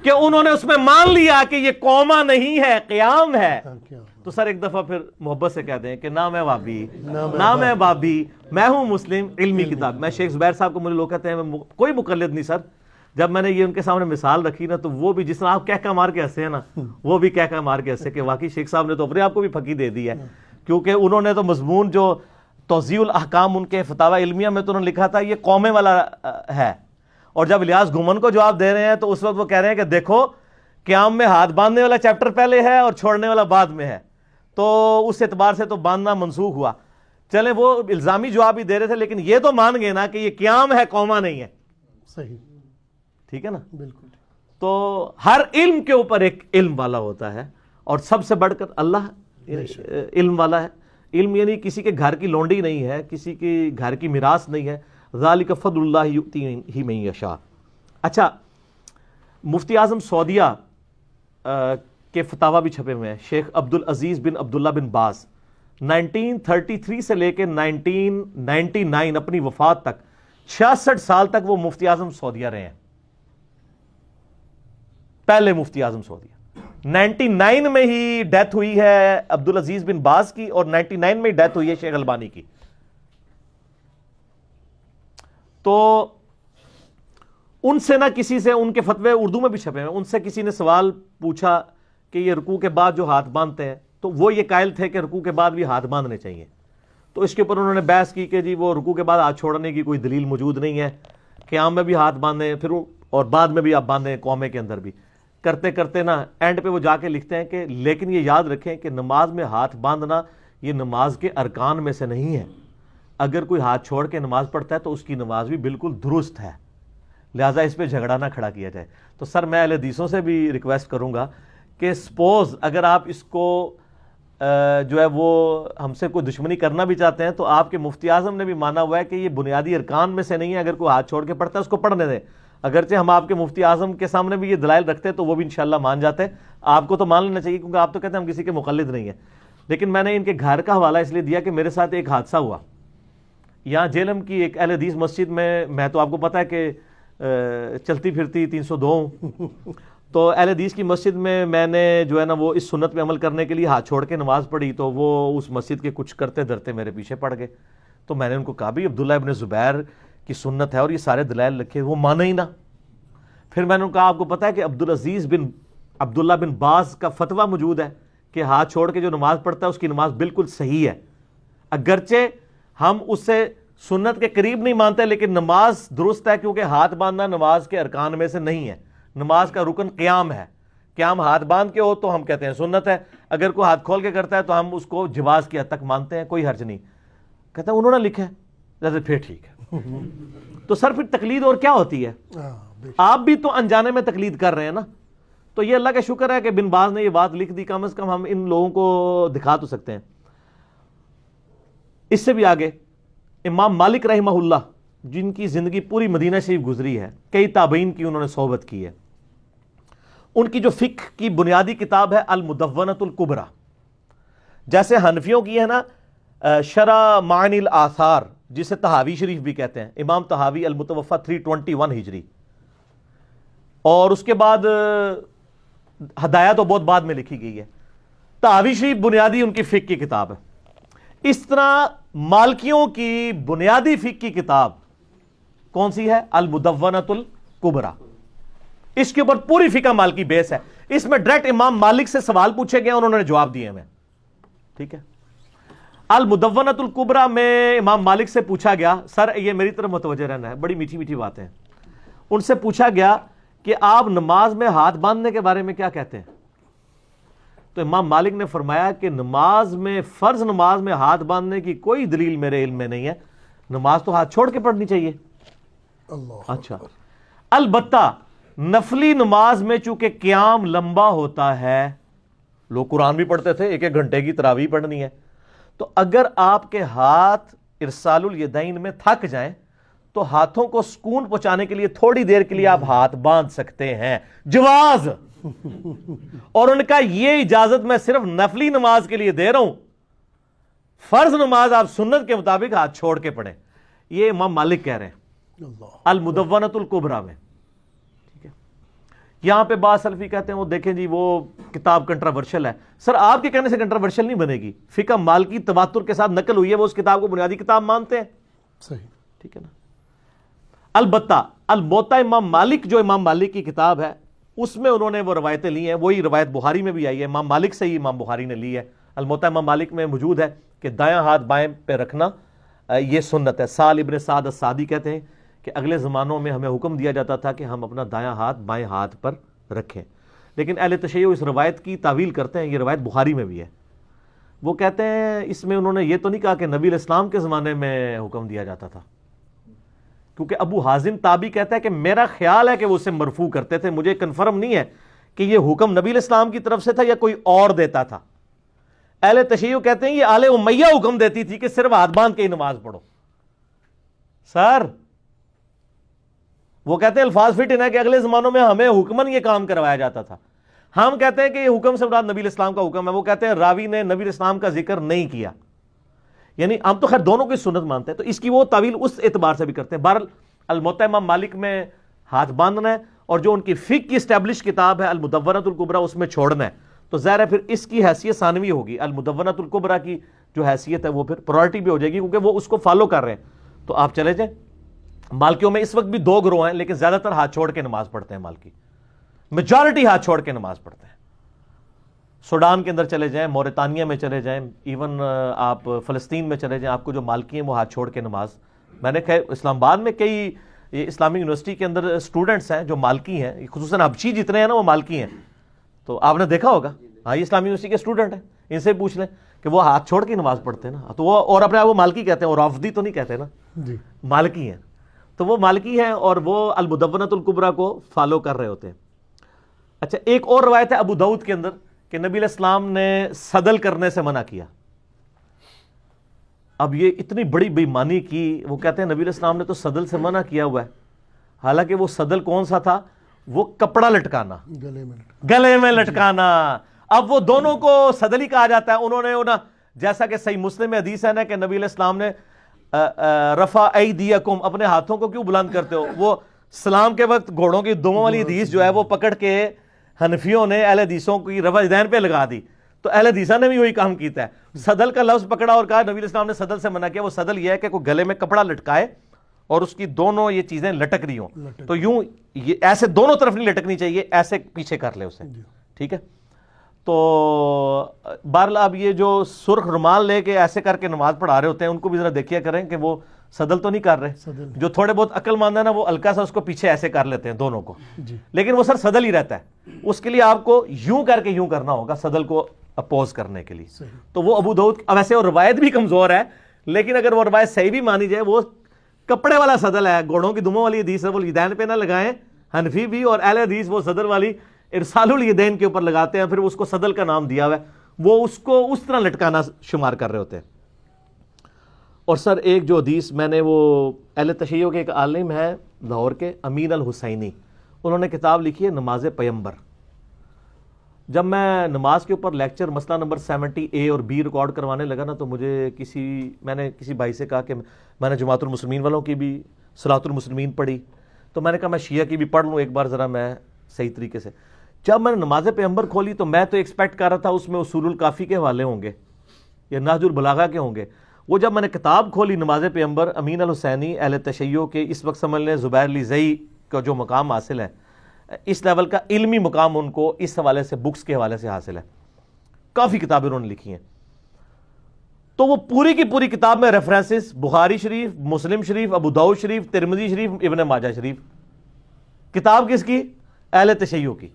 کہ انہوں نے اس میں مان لیا کہ یہ قوما نہیں ہے، قیام ہے. تو سر ایک دفعہ پھر محبت سے کہہ دیں کہ نہ میں وابی نہ میں بابی، میں ہوں مسلم علمی کتاب. میں شیخ زبیر صاحب کو مجھے لوگ کہتے ہیں میں کوئی مقلد نہیں سر. جب میں نے یہ ان کے سامنے مثال رکھی نا تو وہ بھی جس طرح آپ کہہ مار کے ہنسے ہیں نا، وہ بھی کہہ مار کے ہنسے کہ واقعی شیخ صاحب نے تو اپنے آپ کو بھی پھکی دے دی ہے. کیونکہ انہوں نے تو مضمون جو توضیح الاحکام ان کے فتاوی علمیہ میں تو انہوں نے لکھا تھا یہ قومے والا ہے، اور جب الیاس گھمن کو جواب دے رہے ہیں تو اس وقت وہ کہہ رہے ہیں کہ دیکھو قیام میں ہاتھ باندھنے والا چیپٹر پہلے ہے اور چھوڑنے والا بعد میں ہے، تو اس اعتبار سے تو باندھنا منسوخ ہوا. چلیں وہ الزامی جواب ہی دے رہے تھے، لیکن یہ تو مان گئے نا کہ یہ قیام ہے، قوما نہیں ہے. صحیح، ٹھیک ہے نا. بالکل. تو ہر علم کے اوپر ایک علم والا ہوتا ہے، اور سب سے بڑھ کر اللہ علم والا ہے. علم یعنی کسی کے گھر کی لونڈی نہیں ہے، کسی کے گھر کی میراث نہیں ہے. ذالک فضل اللہ یؤتیہ من یشاء. اچھا، مفتی اعظم سعودیہ کے فتاوی بھی چھپے ہوئے ہیں. شیخ عبد العزیز بن عبداللہ بن باز 1933 سے لے کے 1999 اپنی وفات تک 66 سال تک وہ مفتی اعظم سعودیہ رہے ہیں. پہلے مفتی اعظم سعودیہ. 99 میں ہی ڈیتھ ہوئی ہے عبد العزیز بن باز کی، اور 99 میں ہی ڈیتھ ہوئی ہے شیخ البانی کی. تو ان سے نہ کسی سے، ان کے فتوے اردو میں بھی چھپے ہیں، ان سے کسی نے سوال پوچھا کہ یہ رکوع کے بعد جو ہاتھ باندھتے ہیں، تو وہ یہ قائل تھے کہ رکوع کے بعد بھی ہاتھ باندھنے چاہیے. تو اس کے اوپر انہوں نے بحث کی کہ جی وہ رکوع کے بعد ہاتھ چھوڑنے کی کوئی دلیل موجود نہیں ہے، قیام میں بھی ہاتھ باندھیں پھر اور بعد میں بھی آپ باندھیں، قومے کے اندر بھی. کرتے کرتے نا اینڈ پہ وہ جا کے لکھتے ہیں کہ لیکن یہ یاد رکھیں کہ نماز میں ہاتھ باندھنا یہ نماز کے ارکان میں سے نہیں ہے. اگر کوئی ہاتھ چھوڑ کے نماز پڑھتا ہے تو اس کی نماز بھی بالکل درست ہے، لہٰذا اس پہ جھگڑا نہ کھڑا کیا جائے. تو سر میں اہل حدیثوں سے بھی ریکویسٹ کروں گا کہ سپوز اگر آپ اس کو جو ہے وہ ہم سے کوئی دشمنی کرنا بھی چاہتے ہیں تو آپ کے مفتی اعظم نے بھی مانا ہوا ہے کہ یہ بنیادی ارکان میں سے نہیں ہے. اگر کوئی ہاتھ چھوڑ کے پڑھتا ہے اس کو پڑھنے دیں. اگرچہ ہم آپ کے مفتی اعظم کے سامنے بھی یہ دلائل رکھتے تو وہ بھی انشاءاللہ مان جاتے. آپ کو تو مان لینا چاہیے کیونکہ آپ تو کہتے ہیں ہم کسی کے مقلد نہیں ہیں. لیکن میں نے ان کے گھر کا حوالہ اس لیے دیا کہ میرے ساتھ ایک حادثہ ہوا یہاں جیلم کی ایک اہل حدیث مسجد میں تو آپ کو پتا ہے کہ چلتی پھرتی 302 ہوں، تو اہل حدیث کی مسجد میں نے جو ہے نا وہ اس سنت پہ عمل کرنے کے لیے ہاتھ چھوڑ کے نماز پڑھی، تو وہ اس مسجد کے کچھ کرتے دھرتے میرے پیچھے پڑ گئے. تو میں نے ان کو کہا بھی عبداللہ ابن زبیر کی سنت ہے اور یہ سارے دلائل رکھے، وہ مانا ہی نہ. پھر میں نے ان کو کہا آپ کو پتا ہے کہ عبداللہ بن باز کا فتویٰ موجود ہے کہ ہاتھ چھوڑ کے جو نماز پڑھتا ہے اس کی نماز بالکل صحیح ہے، اگرچہ ہم اس سے سنت کے قریب نہیں مانتے لیکن نماز درست ہے، کیونکہ ہاتھ باندھنا نماز کے ارکان میں سے نہیں ہے. نماز کا رکن قیام ہے، قیام ہاتھ باندھ کے ہو تو ہم کہتے ہیں سنت ہے، اگر کوئی ہاتھ کھول کے کرتا ہے تو ہم اس کو جواز کی حد تک مانتے ہیں، کوئی حرج نہیں. کہتا ہے انہوں نے لکھا ہے، جیسے پھر ٹھیک ہے. تو سر پھر تقلید اور کیا ہوتی ہے؟ آپ بھی تو انجانے میں تقلید کر رہے ہیں نا. تو یہ اللہ کا شکر ہے کہ بن باز نے یہ بات لکھ دی، کم از کم ہم ان لوگوں کو دکھا تو سکتے ہیں. اس سے بھی آگے امام مالک رحمہ اللہ، جن کی زندگی پوری مدینہ شریف گزری ہے، کئی تابعین کی انہوں نے صحبت کی ہے. ان کی جو فقہ کی بنیادی کتاب ہے المدونۃ الکبریٰ، جیسے حنفیوں کی ہے نا شرح معانی الاثار، جسے طحاوی شریف بھی کہتے ہیں، امام طحاوی المتوفی 321 ہجری، اور اس کے بعد ہدایہ تو بہت بعد میں لکھی گئی ہے. طحاوی شریف بنیادی ان کی فقہ کی کتاب ہے. اس طرح مالکیوں کی بنیادی فقہ کی کتاب کون سی ہے؟ المدونۃ الکبریٰ. اس کے اوپر پوری فقہ مالکی بیس ہے. اس میں ڈائریکٹ امام مالک سے سوال پوچھے گئے، انہوں نے جواب دیے ہمیں. ٹھیک ہے. المدونۃ الکبریٰ میں امام مالک سے پوچھا گیا، سر یہ میری طرف متوجہ رہنا ہے، بڑی میٹھی میٹھی باتیں ہیں. ان سے پوچھا گیا کہ آپ نماز میں ہاتھ باندھنے کے بارے میں کیا کہتے ہیں؟ تو امام مالک نے فرمایا کہ نماز میں، فرض نماز میں ہاتھ باندھنے کی کوئی دلیل میرے علم میں نہیں ہے، نماز تو ہاتھ چھوڑ کے پڑھنی چاہیے. اچھا، البتہ نفلی نماز میں چونکہ قیام لمبا ہوتا ہے، لوگ قرآن بھی پڑھتے تھے، 1 گھنٹے کی تراویح پڑھنی ہے، تو اگر آپ کے ہاتھ ارسال الیدین میں تھک جائیں تو ہاتھوں کو سکون پہنچانے کے لیے تھوڑی دیر کے لیے آپ ہاتھ باندھ سکتے ہیں، جواز. اور ان کا یہ اجازت میں صرف نفلی نماز کے لیے دے رہا ہوں، فرض نماز آپ سنت کے مطابق ہاتھ چھوڑ کے پڑھیں. یہ امام مالک کہہ رہے ہیں المدونۃ الکبریٰ میں. ٹھیک ہے. یہاں پہ بعض سلفی کہتے ہیں وہ دیکھیں جی وہ کتاب کنٹراورشل ہے. سر آپ کے کہنے سے کنٹراورشل نہیں بنے گی، فقہ مالکی تواتر کے ساتھ نقل ہوئی ہے، وہ اس کتاب کو بنیادی کتاب مانتے ہیں. صحیح. ٹھیک ہے نا. البتہ الموطا امام مالک، جو امام مالک کی کتاب ہے، اس میں انہوں نے وہ روایتیں لی ہیں، وہی روایت بخاری میں بھی آئی ہے، امام مالک سے ہی امام بخاری نے لی ہے. الموطا امام مالک میں موجود ہے کہ دایاں ہاتھ بائیں پہ رکھنا یہ سنت ہے. سال ابن سعد السعدی کہتے ہیں کہ اگلے زمانوں میں ہمیں حکم دیا جاتا تھا کہ ہم اپنا دایاں ہاتھ بائیں ہاتھ پر رکھیں، لیکن اہل تشیع اس روایت کی تعویل کرتے ہیں. یہ روایت بخاری میں بھی ہے. وہ کہتے ہیں اس میں انہوں نے یہ تو نہیں کہا کہ نبی علیہ السلام کے زمانے میں حکم دیا جاتا تھا، کیونکہ ابو حازم تابعی کہتا ہے کہ میرا خیال ہے کہ وہ اسے مرفوع کرتے تھے، مجھے کنفرم نہیں ہے کہ یہ حکم نبی علیہ السلام کی طرف سے تھا یا کوئی اور دیتا تھا. اہل تشیع کہتے ہیں یہ آل امیہ حکم دیتی تھی کہ صرف ہاتھ باندھ کے ہی نماز پڑھو. سر وہ کہتے ہیں الفاظ فٹ ان ہے کہ اگلے زمانوں میں ہمیں حکمن یہ کام کروایا جاتا تھا. ہم کہتے ہیں کہ یہ حکم سے مراد نبی علیہ السلام کا حکم ہے. وہ کہتے ہیں راوی نے نبی علیہ السلام کا ذکر نہیں کیا. یعنی ہم تو خیر دونوں کی سنت مانتے ہیں، تو اس کی وہ تعویل اس اعتبار سے بھی کرتے ہیں. بہرحال الموطا امام مالک میں ہاتھ باندھنا ہے، اور جو ان کی فقہ کی اسٹیبلش کتاب ہے المدونۃ الکبریٰ اس میں چھوڑنا ہے. تو ظاہر ہے پھر اس کی حیثیت ثانوی ہوگی. المدونۃ الکبریٰ کی جو حیثیت ہے وہ پھر پرائرٹی بھی ہو جائے گی، کیونکہ وہ اس کو فالو کر رہے ہیں. تو آپ چلے جائیں. مالکیوں میں اس وقت بھی 2 گروہ ہیں، لیکن زیادہ تر ہاتھ چھوڑ کے نماز پڑھتے ہیں. مالکی میجارٹی ہاتھ چھوڑ کے نماز پڑھتے ہیں. سوڈان کے اندر چلے جائیں، موریتانیہ میں چلے جائیں، ایون آپ فلسطین میں چلے جائیں، آپ کو جو مالکی ہیں وہ ہاتھ چھوڑ کے نماز. میں نے اسلام آباد میں کئی اسلامک یونیورسٹی کے اندر اسٹوڈنٹس ہیں جو مالکی ہیں، خصوصاً حبشی جتنے ہیں نا وہ مالکی ہیں. تو آپ نے دیکھا ہوگا، ہاں یہ اسلامک یونیورسٹی کے اسٹوڈنٹ ہیں، ان سے پوچھ لیں کہ وہ ہاتھ چھوڑ کے نماز پڑھتے ہیں نا. تو وہ اور اپنے آپ وہ مالکی کہتے ہیں، اور رافضی تو نہیں کہتے نا، مالکی ہیں. تو وہ مالکی ہیں اور وہ المدونۃ الکبریٰ کو فالو کر رہے ہوتے ہیں. اچھا، ایک اور روایت ہے ابو داؤد کے اندر کہ نبی علیہ السلام نے صدل کرنے سے منع کیا. اب یہ اتنی بڑی بے ایمانی کی، وہ کہتے ہیں نبی علیہ السلام نے تو صدل سے منع کیا ہوا ہے، حالانکہ وہ صدل کون سا تھا؟ وہ کپڑا لٹکانا، گلے میں لٹکانا. اب وہ دونوں کو صدل ہی کہا جاتا ہے. انہوں نے جیسا کہ صحیح مسلم میں حدیث ہے نا کہ نبی علیہ السلام نے رفع ایدیکم، اپنے ہاتھوں کو کیوں بلند کرتے ہو؟ وہ سلام کے وقت گھوڑوں کی دموں والی حدیث جو ہے وہ پکڑ کے حنفیوں نے اہل حدیثوں کی رفع یدین پہ لگا دی، تو اہل حدیثہ نے بھی وہی کام کیتا ہے، صدل کا لفظ پکڑا اور کہا نبی علیہ السلام نے صدل سے منع کیا۔ وہ صدل یہ ہے کہ کوئی گلے میں کپڑا لٹکائے اور اس کی دونوں یہ چیزیں لٹک رہی ہوں، تو یوں یہ ایسے دونوں طرف نہیں لٹکنی چاہیے، ایسے پیچھے کر لے اسے، ٹھیک ہے۔ تو بہرحال اب یہ جو سرخ رومال لے کے ایسے کر کے نماز پڑھا رہے ہوتے ہیں ان کو بھی ذرا دیکھیا کریں کہ وہ صدل تو نہیں کر رہے، جو تھوڑے بہت عقل مند ہے نا وہ ہلکا سا اس کو پیچھے ایسے کر لیتے ہیں دونوں کو، لیکن وہ سر صدل ہی رہتا ہے، اس کے لیے آپ کو یوں کر کے یوں کرنا ہوگا صدل کو اپوز کرنے کے لیے۔ تو وہ ابو داؤد ویسے وہ روایت بھی کمزور ہے، لیکن اگر وہ روایت صحیح بھی مانی جائے، وہ کپڑے والا صدل ہے، گھوڑوں کی دموں والی حدیث ہے، وہ الیدین پہ نہ لگائیں حنفی بھی، اور اہل حدیث وہ صدر والی ارسال الیدین کے اوپر لگاتے ہیں، پھر اس کو صدل کا نام دیا ہوا ہے، وہ اس کو اس طرح لٹکانا شمار کر رہے ہوتے ہیں۔ اور سر ایک جو حدیث میں نے، وہ اہل تشیع کے ایک عالم ہے لاہور کے امین الحسینی، انہوں نے کتاب لکھی ہے نماز پیمبر۔ جب میں نماز کے اوپر لیکچر مسئلہ نمبر 70A اور B ریکارڈ کروانے لگا نا، تو میں نے کسی بھائی سے کہا کہ میں نے جماعت المسلمین والوں کی بھی صلاۃ المسلمین پڑھی، تو میں نے کہا میں شیعہ کی بھی پڑھ لوں ایک بار ذرا میں صحیح طریقے سے۔ جب میں نے نماز پیمبر کھولی تو میں تو ایکسپیکٹ کر رہا تھا اس میں اصول الکافی کے حوالے ہوں گے یا نہج البلاغہ کے ہوں گے، وہ جب میں نے کتاب کھولی نماز پیمبر امین الحسینی اہل تشیع کے، اس وقت سمجھ لیں زبیر علی زئی کا جو مقام حاصل ہے، اس لیول کا علمی مقام ان کو اس حوالے سے بکس کے حوالے سے حاصل ہے، کافی کتابیں انہوں نے لکھی ہیں، تو وہ پوری کی پوری کتاب میں ریفرنسز بخاری شریف، مسلم شریف، ابو داؤد شریف، ترمذی شریف، ابن ماجہ شریف۔ کتاب کس کی؟ اہل تشیع کی۔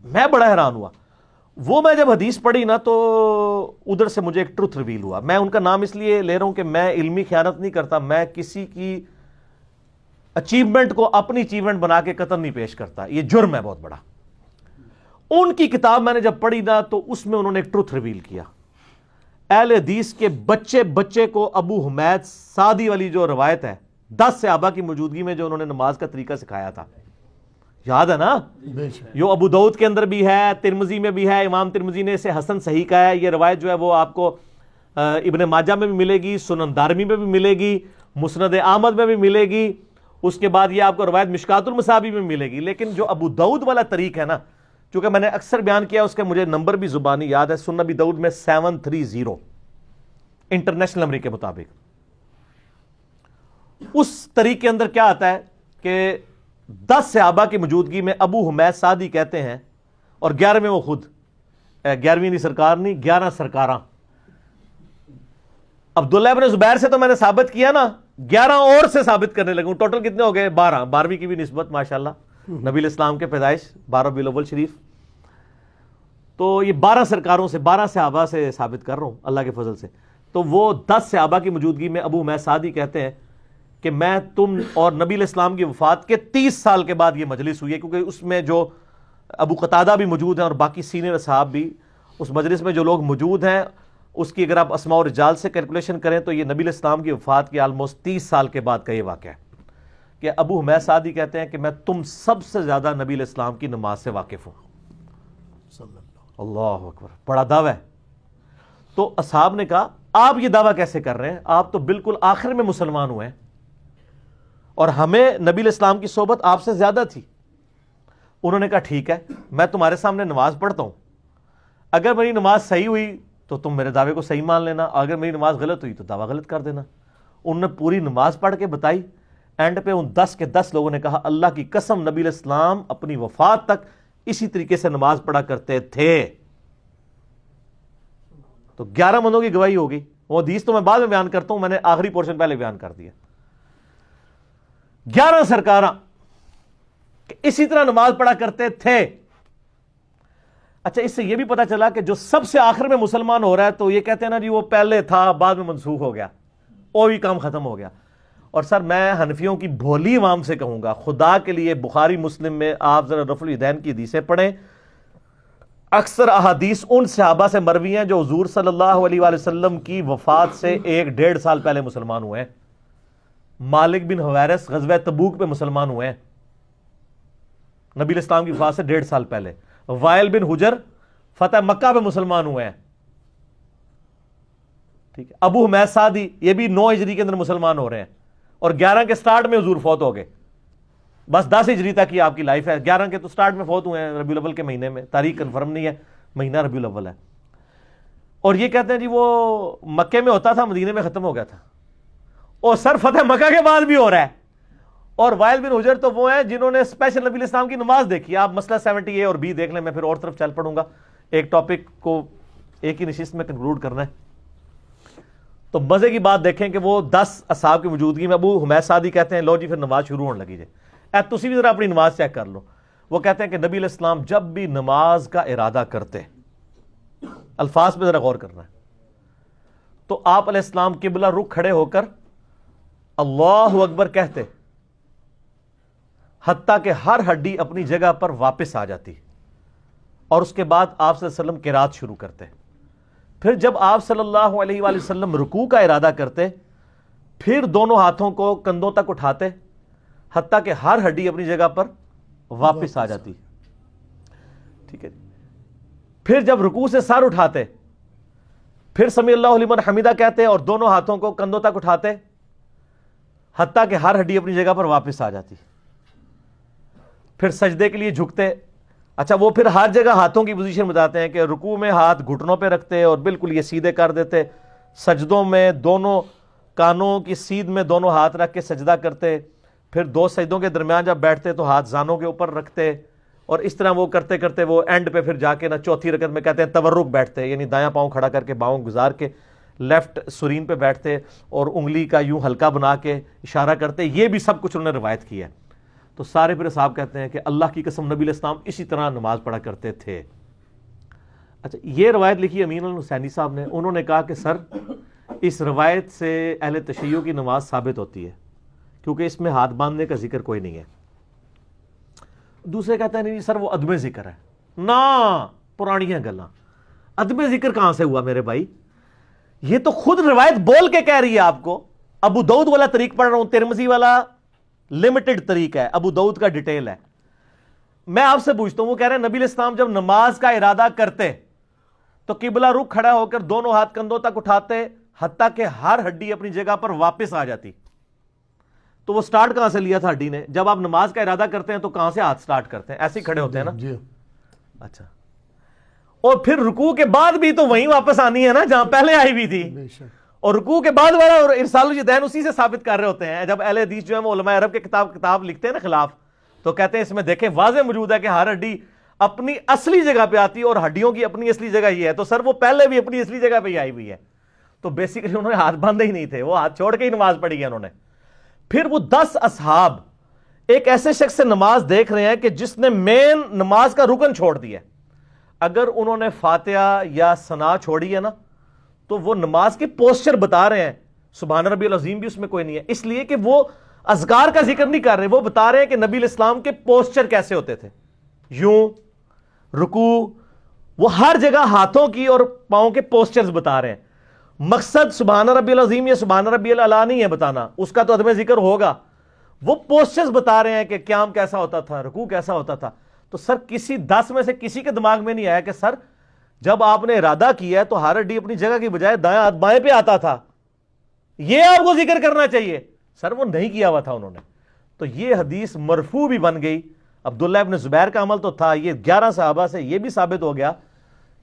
میں بڑا حیران ہوا، وہ میں جب حدیث پڑھی نا تو ادھر سے مجھے ایک ٹروتھ ریویل ہوا۔ میں ان کا نام اس لیے لے رہا ہوں کہ میں علمی خیانت نہیں کرتا، میں کسی کی اچیومنٹ کو اپنی اچیومنٹ بنا کے قطر نہیں پیش کرتا، یہ جرم ہے بہت بڑا۔ ان کی کتاب میں نے جب پڑھی نا تو اس میں انہوں نے ایک ٹروتھ ریویل کیا، اہل حدیث کے بچے کو ابو حمید سعدی والی جو روایت ہے 10 صحابہ کی موجودگی میں جو انہوں نے نماز کا طریقہ سکھایا تھا، یاد ہے نا؟ یہ ابو داؤد کے اندر بھی ہے، ترمذی میں بھی ہے، امام ترمذی نے اسے حسن صحیح کہا ہے۔ یہ روایت جو ہے وہ آپ کو ابن ماجہ میں بھی ملے گی، سنن دارمی میں بھی ملے گی، مسند احمد میں بھی ملے گی، اس کے بعد یہ آپ کو روایت مشکات المصابیح میں ملے گی۔ لیکن جو ابو داؤد والا طریق ہے نا، چونکہ میں نے اکثر بیان کیا، اس کا مجھے نمبر بھی زبانی یاد ہے، سنن ابی داؤد میں 730 انٹرنیشنل نمبر کے مطابق۔ اس طریق کے اندر کیا آتا ہے کہ 10 صحابہ کی موجودگی میں ابو حمید سعدی کہتے ہیں، اور 11ویں وہ خود، 11ویں نہیں سرکار نہیں، 11 سرکاراں۔ عبداللہ ابن زبیر سے تو میں نے ثابت کیا نا، 11 اور سے ثابت کرنے لگوں، ٹوٹل کتنے ہو گئے؟ 12ویں کی بھی نسبت ماشاءاللہ نبی الاسلام کے پیدائش 12 ربیع الاول شریف، تو یہ 12 سرکاروں سے، 12 صحابہ سے ثابت کر رہا ہوں اللہ کے فضل سے۔ تو وہ 10 صحابہ کی موجودگی میں ابو حمید سعدی کہتے ہیں کہ میں تم اور نبی علیہ السلام کی وفات کے 30 سال کے بعد یہ مجلس ہوئی ہے، کیونکہ اس میں جو ابو قتادہ بھی موجود ہیں اور باقی سینئر اصحاب بھی، اس مجلس میں جو لوگ موجود ہیں اس کی اگر آپ اسماء و رجال سے کیلکولیشن کریں تو یہ نبی علیہ السلام کی وفات کے آلموسٹ 30 سال کے بعد کا یہ واقعہ ہے کہ ابو حمید سعدی کہتے ہیں کہ میں تم سب سے زیادہ نبی علیہ السلام کی نماز سے واقف ہوں۔ اللہ اکبر، بڑا دعویٰ ہے۔ تو اصحاب نے کہا آپ یہ دعویٰ کیسے کر رہے ہیں؟ آپ تو بالکل آخر میں مسلمان ہوئے ہیں، اور ہمیں نبی علیہ السلام کی صحبت آپ سے زیادہ تھی۔ انہوں نے کہا ٹھیک ہے، میں تمہارے سامنے نماز پڑھتا ہوں، اگر میری نماز صحیح ہوئی تو تم میرے دعوے کو صحیح مان لینا، اگر میری نماز غلط ہوئی تو دعویٰ غلط کر دینا۔ انہوں نے پوری نماز پڑھ کے بتائی، اینڈ پہ ان 10 کے 10 لوگوں نے کہا اللہ کی قسم نبی علیہ السلام اپنی وفات تک اسی طریقے سے نماز پڑھا کرتے تھے۔ تو 11 بندوں کی گواہی ہوگی، وہ حدیث تو میں بعد میں بیان کرتا ہوں، میں نے آخری پورشن پہلے بیان کر دیا۔ 11 سرکاراں کہ اسی طرح نماز پڑھا کرتے تھے۔ اچھا، اس سے یہ بھی پتا چلا کہ جو سب سے آخر میں مسلمان ہو رہا ہے تو یہ کہتے ہیں نا جی وہ پہلے تھا بعد میں منسوخ ہو گیا، وہی کام ختم ہو گیا۔ اور سر میں حنفیوں کی بھولی عوام سے کہوں گا، خدا کے لیے بخاری مسلم میں آپ ذرا رفع الیدین کی حدیثیں پڑھیں، اکثر احادیث ان صحابہ سے مروی ہیں جو حضور صلی اللہ علیہ وآلہ وسلم کی وفات سے 1-1.5 سال پہلے مسلمان ہوئے ہیں۔ مالک بن حویرث غزوہ تبوک پہ مسلمان ہوئے ہیں نبی علیہ السلام کی وفات سے 1.5 سال پہلے۔ وائل بن حجر فتح مکہ پہ مسلمان ہوئے ہیں۔ ٹھیک ہے. ابو حمید سعدی یہ بھی 9 ہجری کے اندر مسلمان ہو رہے ہیں اور 11 کے سٹارٹ میں حضور فوت ہو گئے. بس 10 ہجری تک کی آپ کی لائف ہے. 11 کے تو سٹارٹ میں فوت ہوئے ہیں ربیع الاول کے مہینے میں, تاریخ کنفرم نہیں ہے, مہینہ ربیع الاول ہے. اور یہ کہتے ہیں جی وہ مکے میں ہوتا تھا, مدینے میں ختم ہو گیا تھا. اور سر فتح مکہ کے بعد بھی ہو رہا ہے. اور وائل بن حجر تو وہ ہیں جنہوں نے اسپیشل نبی الاسلام کی نماز دیکھی. آپ مسئلہ 70A اور B دیکھ لیں, میں پھر اور طرف چل پڑوں گا, ایک ٹاپک کو ایک ہی نشست میں کنکلوڈ کرنا ہے. تو مزے کی بات دیکھیں کہ وہ 10 اصحاب کی موجودگی میں ابو حمید سعدی کہتے ہیں لو جی پھر نماز شروع ہونے لگی. تسی بھی ذرا اپنی نماز چیک کر لو. وہ کہتے ہیں کہ نبی علیہ السلام جب بھی نماز کا ارادہ کرتے, الفاظ پہ ذرا غور کرنا ہے, تو آپ علیہ السلام قبلہ رخ کھڑے ہو کر اللہ اکبر کہتے, حتیٰ کہ ہر ہڈی اپنی جگہ پر واپس آ جاتی, اور اس کے بعد آپ صلی اللہ علیہ وسلم قرات شروع کرتے. پھر جب آپ صلی اللہ علیہ وآلہ وسلم رکوع کا ارادہ کرتے, پھر دونوں ہاتھوں کو کندھوں تک اٹھاتے حتیٰ کہ ہر ہڈی اپنی جگہ پر واپس آ جاتی. ٹھیک ہے. پھر جب رکوع سے سر اٹھاتے, پھر سمیع اللہ لمن حمیدہ کہتے اور دونوں ہاتھوں کو کندھوں تک اٹھاتے حتیٰ کہ ہر ہڈی اپنی جگہ پر واپس آ جاتی. پھر سجدے کے لیے جھکتے. اچھا, وہ پھر ہر جگہ ہاتھوں کی پوزیشن بتاتے ہیں کہ رکوع میں ہاتھ گھٹنوں پہ رکھتے اور بالکل یہ سیدھے کر دیتے. سجدوں میں دونوں کانوں کی سیدھ میں دونوں ہاتھ رکھ کے سجدہ کرتے. پھر 2 سجدوں کے درمیان جب بیٹھتے تو ہاتھ زانوں کے اوپر رکھتے, اور اس طرح وہ کرتے کرتے وہ اینڈ پہ پھر جا کے نا چوتھی رکعت میں کہتے ہیں تورک بیٹھتے, یعنی دایاں پاؤں کھڑا کر کے باؤں گزار کے لیفٹ سرین پہ بیٹھتے اور انگلی کا یوں ہلکا بنا کے اشارہ کرتے. یہ بھی سب کچھ انہوں نے روایت کیا ہے. تو سارے پھر صاحب کہتے ہیں کہ اللہ کی قسم نبی علیہ السلام اسی طرح نماز پڑھا کرتے تھے. اچھا, یہ روایت لکھی امین الحسینی صاحب نے. انہوں نے کہا کہ سر اس روایت سے اہل تشیع کی نماز ثابت ہوتی ہے کیونکہ اس میں ہاتھ باندھنے کا ذکر کوئی نہیں ہے. دوسرے کہتے ہیں نہیں سر وہ عدم ذکر ہے. نا پرانیاں گلاں, عدم ذکر کہاں سے ہوا میرے بھائی؟ یہ تو خود روایت بول کے کہہ رہی ہے آپ کو. ابو داؤد والا طریق پڑھ رہا ہوں, ترمذی والا لمیٹڈ طریق ہے, ابو داؤد کا ڈیٹیل ہے. میں آپ سے پوچھتا ہوں, وہ کہہ رہے ہیں نبی علیہ السلام جب نماز کا ارادہ کرتے تو قبلہ رخ کھڑا ہو کر دونوں ہاتھ کندھوں تک اٹھاتے حتیٰ کہ ہر ہڈی اپنی جگہ پر واپس آ جاتی. تو وہ سٹارٹ کہاں سے لیا تھا ہڈی نے؟ جب آپ نماز کا ارادہ کرتے ہیں تو کہاں سے ہاتھ سٹارٹ کرتے ہیں؟ ایسے ہی کھڑے ہوتے ہیں نا. اچھا, اور پھر رکوع کے بعد بھی تو وہیں واپس آنی ہے نا جہاں پہلے آئی بھی تھی. اور رکوع کے بعد والا اور ارسال الیدین اسی سے ثابت کر رہے ہوتے ہیں. جب اہل حدیث جو ہے وہ علماء عرب کے کتاب لکھتے ہیں نا خلاف, تو کہتے ہیں اس میں دیکھیں واضح موجود ہے کہ ہر ہڈی اپنی اصلی جگہ پہ آتی ہے اور ہڈیوں کی اپنی اصلی جگہ یہ ہے. تو سر وہ پہلے بھی اپنی اصلی جگہ پہ ہی آئی ہوئی ہے. تو بیسیکلی انہوں نے ہاتھ باندھے ہی نہیں تھے, وہ ہاتھ چھوڑ کے ہی نماز پڑھی ہے انہوں نے. پھر وہ 10 اصحاب ایک ایسے شخص سے نماز دیکھ رہے ہیں کہ جس نے مین نماز کا رکن چھوڑ دیا ہے. اگر انہوں نے فاتحہ یا ثنا چھوڑی ہے نا تو وہ نماز کی پوسچر بتا رہے ہیں. سبحان ربی العظیم بھی اس میں کوئی نہیں ہے, اس لیے کہ وہ اذکار کا ذکر نہیں کر رہے, وہ بتا رہے ہیں کہ نبی علیہ السلام کے پوسچر کیسے ہوتے تھے. یوں رکوع, وہ ہر جگہ ہاتھوں کی اور پاؤں کے پوسچرز بتا رہے ہیں. مقصد سبحان ربی العظیم یا سبحان ربی الاعلی نہیں ہے بتانا, اس کا تو عدم ذکر ہوگا. وہ پوسچرز بتا رہے ہیں کہ قیام کیسا ہوتا تھا, رکوع کیسا ہوتا تھا. تو سر کسی 10 میں سے کسی کے دماغ میں نہیں آیا کہ سر جب آپ نے ارادہ کیا ہے تو ہر ہڈی اپنی جگہ کی بجائے دایاں ہاتھ بائیں پہ آتا تھا, یہ آپ کو ذکر کرنا چاہیے. سر وہ نہیں کیا ہوا تھا انہوں نے. تو یہ حدیث مرفوع بھی بن گئی. عبداللہ ابن زبیر کا عمل تو تھا, یہ 11 صحابہ سے یہ بھی ثابت ہو گیا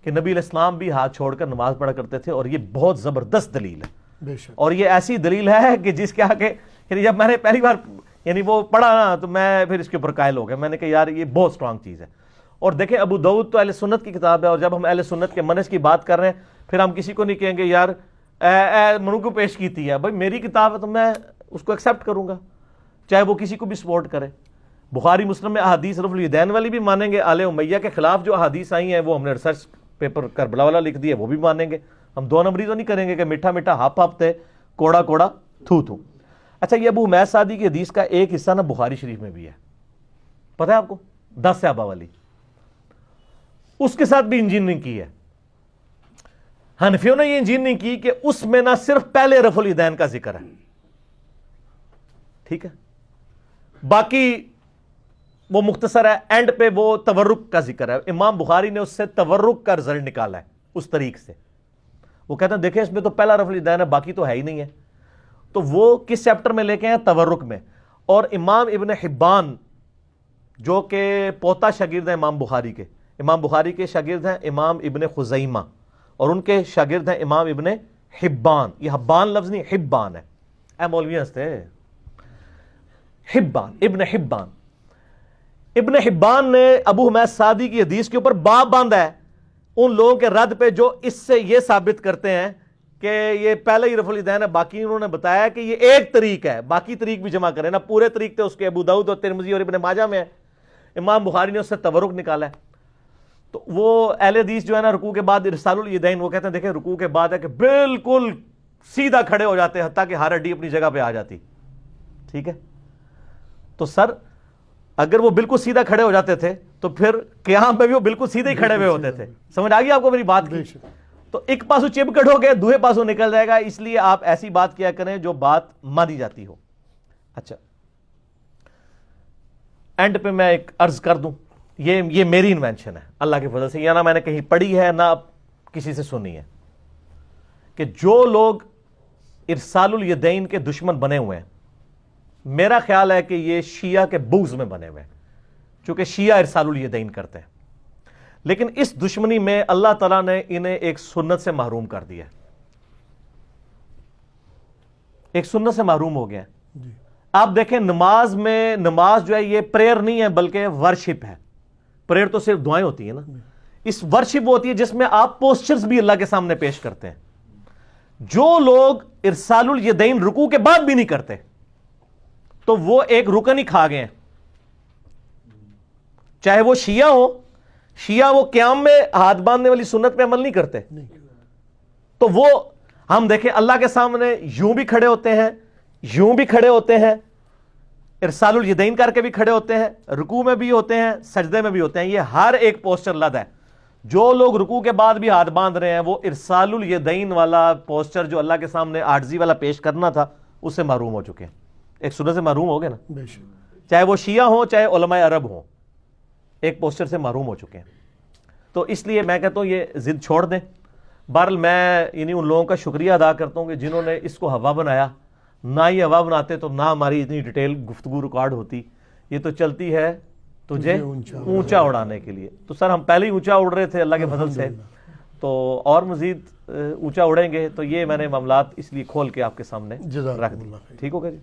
کہ نبی علیہ السلام بھی ہاتھ چھوڑ کر نماز پڑھا کرتے تھے, اور یہ بہت زبردست دلیل ہے. اور یہ ایسی دلیل ہے کہ جس کے آگے جب میں نے پہلی بار وہ پڑھا نا تو میں پھر اس کے اوپر قائل ہو گیا. میں نے کہا یار یہ بہت سٹرانگ چیز ہے. اور دیکھیں ابو داؤد تو اہل سنت کی کتاب ہے, اور جب ہم اہل سنت کے منہج کی بات کر رہے ہیں پھر ہم کسی کو نہیں کہیں گے یار منو کو پیش کی ہے. بھائی میری کتاب ہے تو میں اس کو ایکسیپٹ کروں گا, چاہے وہ کسی کو بھی سپورٹ کرے. بخاری مسلم میں احادیث رفع الیدین والی بھی مانیں گے, آل امیہ کے خلاف جو احادیث آئی ہیں وہ ہم نے ریسرچ پیپر کربلا والا لکھ دیا, وہ بھی مانیں گے. ہم 2 نمبری تو نہیں کریں گے کہ میٹھا میٹھا ہپ ہپ تھے, کوڑا کوڑا تھو تھو. اچھا, یہ ابو حمید سعدی کی حدیث کا ایک حصہ نا بخاری شریف میں بھی ہے, پتہ ہے آپ کو, 10 صحابہ والی. اس کے ساتھ بھی انجینئرنگ کی ہے. حنفیوں نے یہ انجینئرنگ کی کہ اس میں نہ صرف پہلے رفع الیدین کا ذکر ہے, ٹھیک ہے, باقی وہ مختصر ہے, اینڈ پہ وہ تورک کا ذکر ہے. امام بخاری نے اس سے تورک کا رزلٹ نکالا ہے اس طریق سے. وہ کہتے ہیں دیکھیں اس میں تو پہلا رفع الیدین ہے, باقی تو ہے ہی نہیں ہے. تو وہ کس چیپٹر میں لے کے ہیں؟ تورک میں. اور امام ابن حبان جو کہ پوتا شاگرد ہیں امام بخاری کے, امام بخاری کے شاگرد ہیں امام ابن خزیمہ, اور ان کے شاگرد ہیں امام ابن حبان. یہ حبان لفظ نہیں, حبان ہے. اے مولوی ہنستے, حبان, ابن حبان. ابن حبان نے ابو حمید سعدی کی حدیث کے اوپر باب باندھا ہے ان لوگوں کے رد پہ جو اس سے یہ ثابت کرتے ہیں کہ یہ پہلے ہی رفع الیدین ہے, باقی انہوں نے بتایا کہ یہ ایک طریق ہے, باقی طریق بھی جمع کریں نا. پورے طریق تھے اس کے ابو داؤد اور ترمذی اور ابن ماجہ میں ہے, امام بخاری نے اس سے تورک نکالا ہے. تو وہ اہل حدیث جو ہے نا رکوع کے بعد ارسال الیدین, وہ کہتے ہیں دیکھیں رکوع کے بعد ہے کہ بالکل سیدھا کھڑے ہو جاتے ہیں حتیٰ کہ ہر ہڈی اپنی جگہ پہ آ جاتی. ٹھیک ہے, تو سر اگر وہ بالکل سیدھا کھڑے ہو جاتے تھے تو پھر قیام پہ بھی وہ بالکل سیدھے ہی کھڑے ہوئے ہوتے تھے. سمجھ آ گئی آپ کو میری بات کی؟ تو ایک پاسو چپکٹ ہو گئے, دوسرے پاسو نکل جائے گا. اس لیے آپ ایسی بات کیا کریں جو بات مانی جاتی ہو. اچھا, اینڈ پہ میں ایک عرض کر دوں, یہ میری انوینشن ہے اللہ کے فضل سے, یا نہ میں نے کہیں پڑھی ہے نہ کسی سے سنی ہے, کہ جو لوگ ارسال الیدین کے دشمن بنے ہوئے ہیں, میرا خیال ہے کہ یہ شیعہ کے بغض میں بنے ہوئے ہیں, چونکہ شیعہ ارسال الیدین کرتے ہیں. لیکن اس دشمنی میں اللہ تعالیٰ نے انہیں ایک سنت سے محروم کر دیا ہے, ایک سنت سے محروم ہو گئے ہیں. آپ دیکھیں نماز میں, نماز جو ہے یہ پریئر نہیں ہے بلکہ ورشپ ہے. پریئر تو صرف دعائیں ہوتی ہیں نا, اس ورشپ ہوتی ہے جس میں آپ پوسچرز بھی اللہ کے سامنے پیش کرتے ہیں. جو لوگ ارسال الیدین رکوع کے بعد بھی نہیں کرتے تو وہ ایک رکن ہی کھا گئے ہیں. چاہے وہ شیعہ ہو, شیعہ وہ قیام میں ہاتھ باندھنے والی سنت پہ عمل نہیں کرتے, تو وہ ہم دیکھیں اللہ کے سامنے یوں بھی کھڑے ہوتے ہیں, یوں بھی کھڑے ہوتے ہیں, ارسال الیدین کر کے بھی کھڑے ہوتے ہیں, رکوع میں بھی ہوتے ہیں, سجدے میں بھی ہوتے ہیں. یہ ہر ایک پوسچر لد ہے. جو لوگ رکوع کے بعد بھی ہاتھ باندھ رہے ہیں وہ ارسال الیدین والا پوسچر جو اللہ کے سامنے عاجزی والا پیش کرنا تھا اس سے محروم ہو چکے ہیں. ایک سنت سے محروم ہو گئے نا, چاہے وہ شیعہ ہوں چاہے علماء عرب ہوں, ایک پوسچر سے محروم ہو چکے ہیں. تو اس لیے میں کہتا ہوں یہ ضد چھوڑ دیں. بہرحال میں یعنی ان لوگوں کا شکریہ ادا کرتا ہوں کہ جنہوں نے اس کو ہوا بنایا. نہ ہی ہوا بناتے تو نہ ہماری اتنی ڈیٹیل گفتگو ریکارڈ ہوتی. یہ تو چلتی ہے تجھے اونچا اڑانے کے لیے. تو سر ہم پہلے ہی اونچا اڑ رہے تھے اللہ کے فضل سے, تو اور مزید اونچا اڑیں گے. تو یہ میں نے معاملات اس لیے کھول کے آپ کے سامنے رکھ دی. ٹھیک ہوگا جی.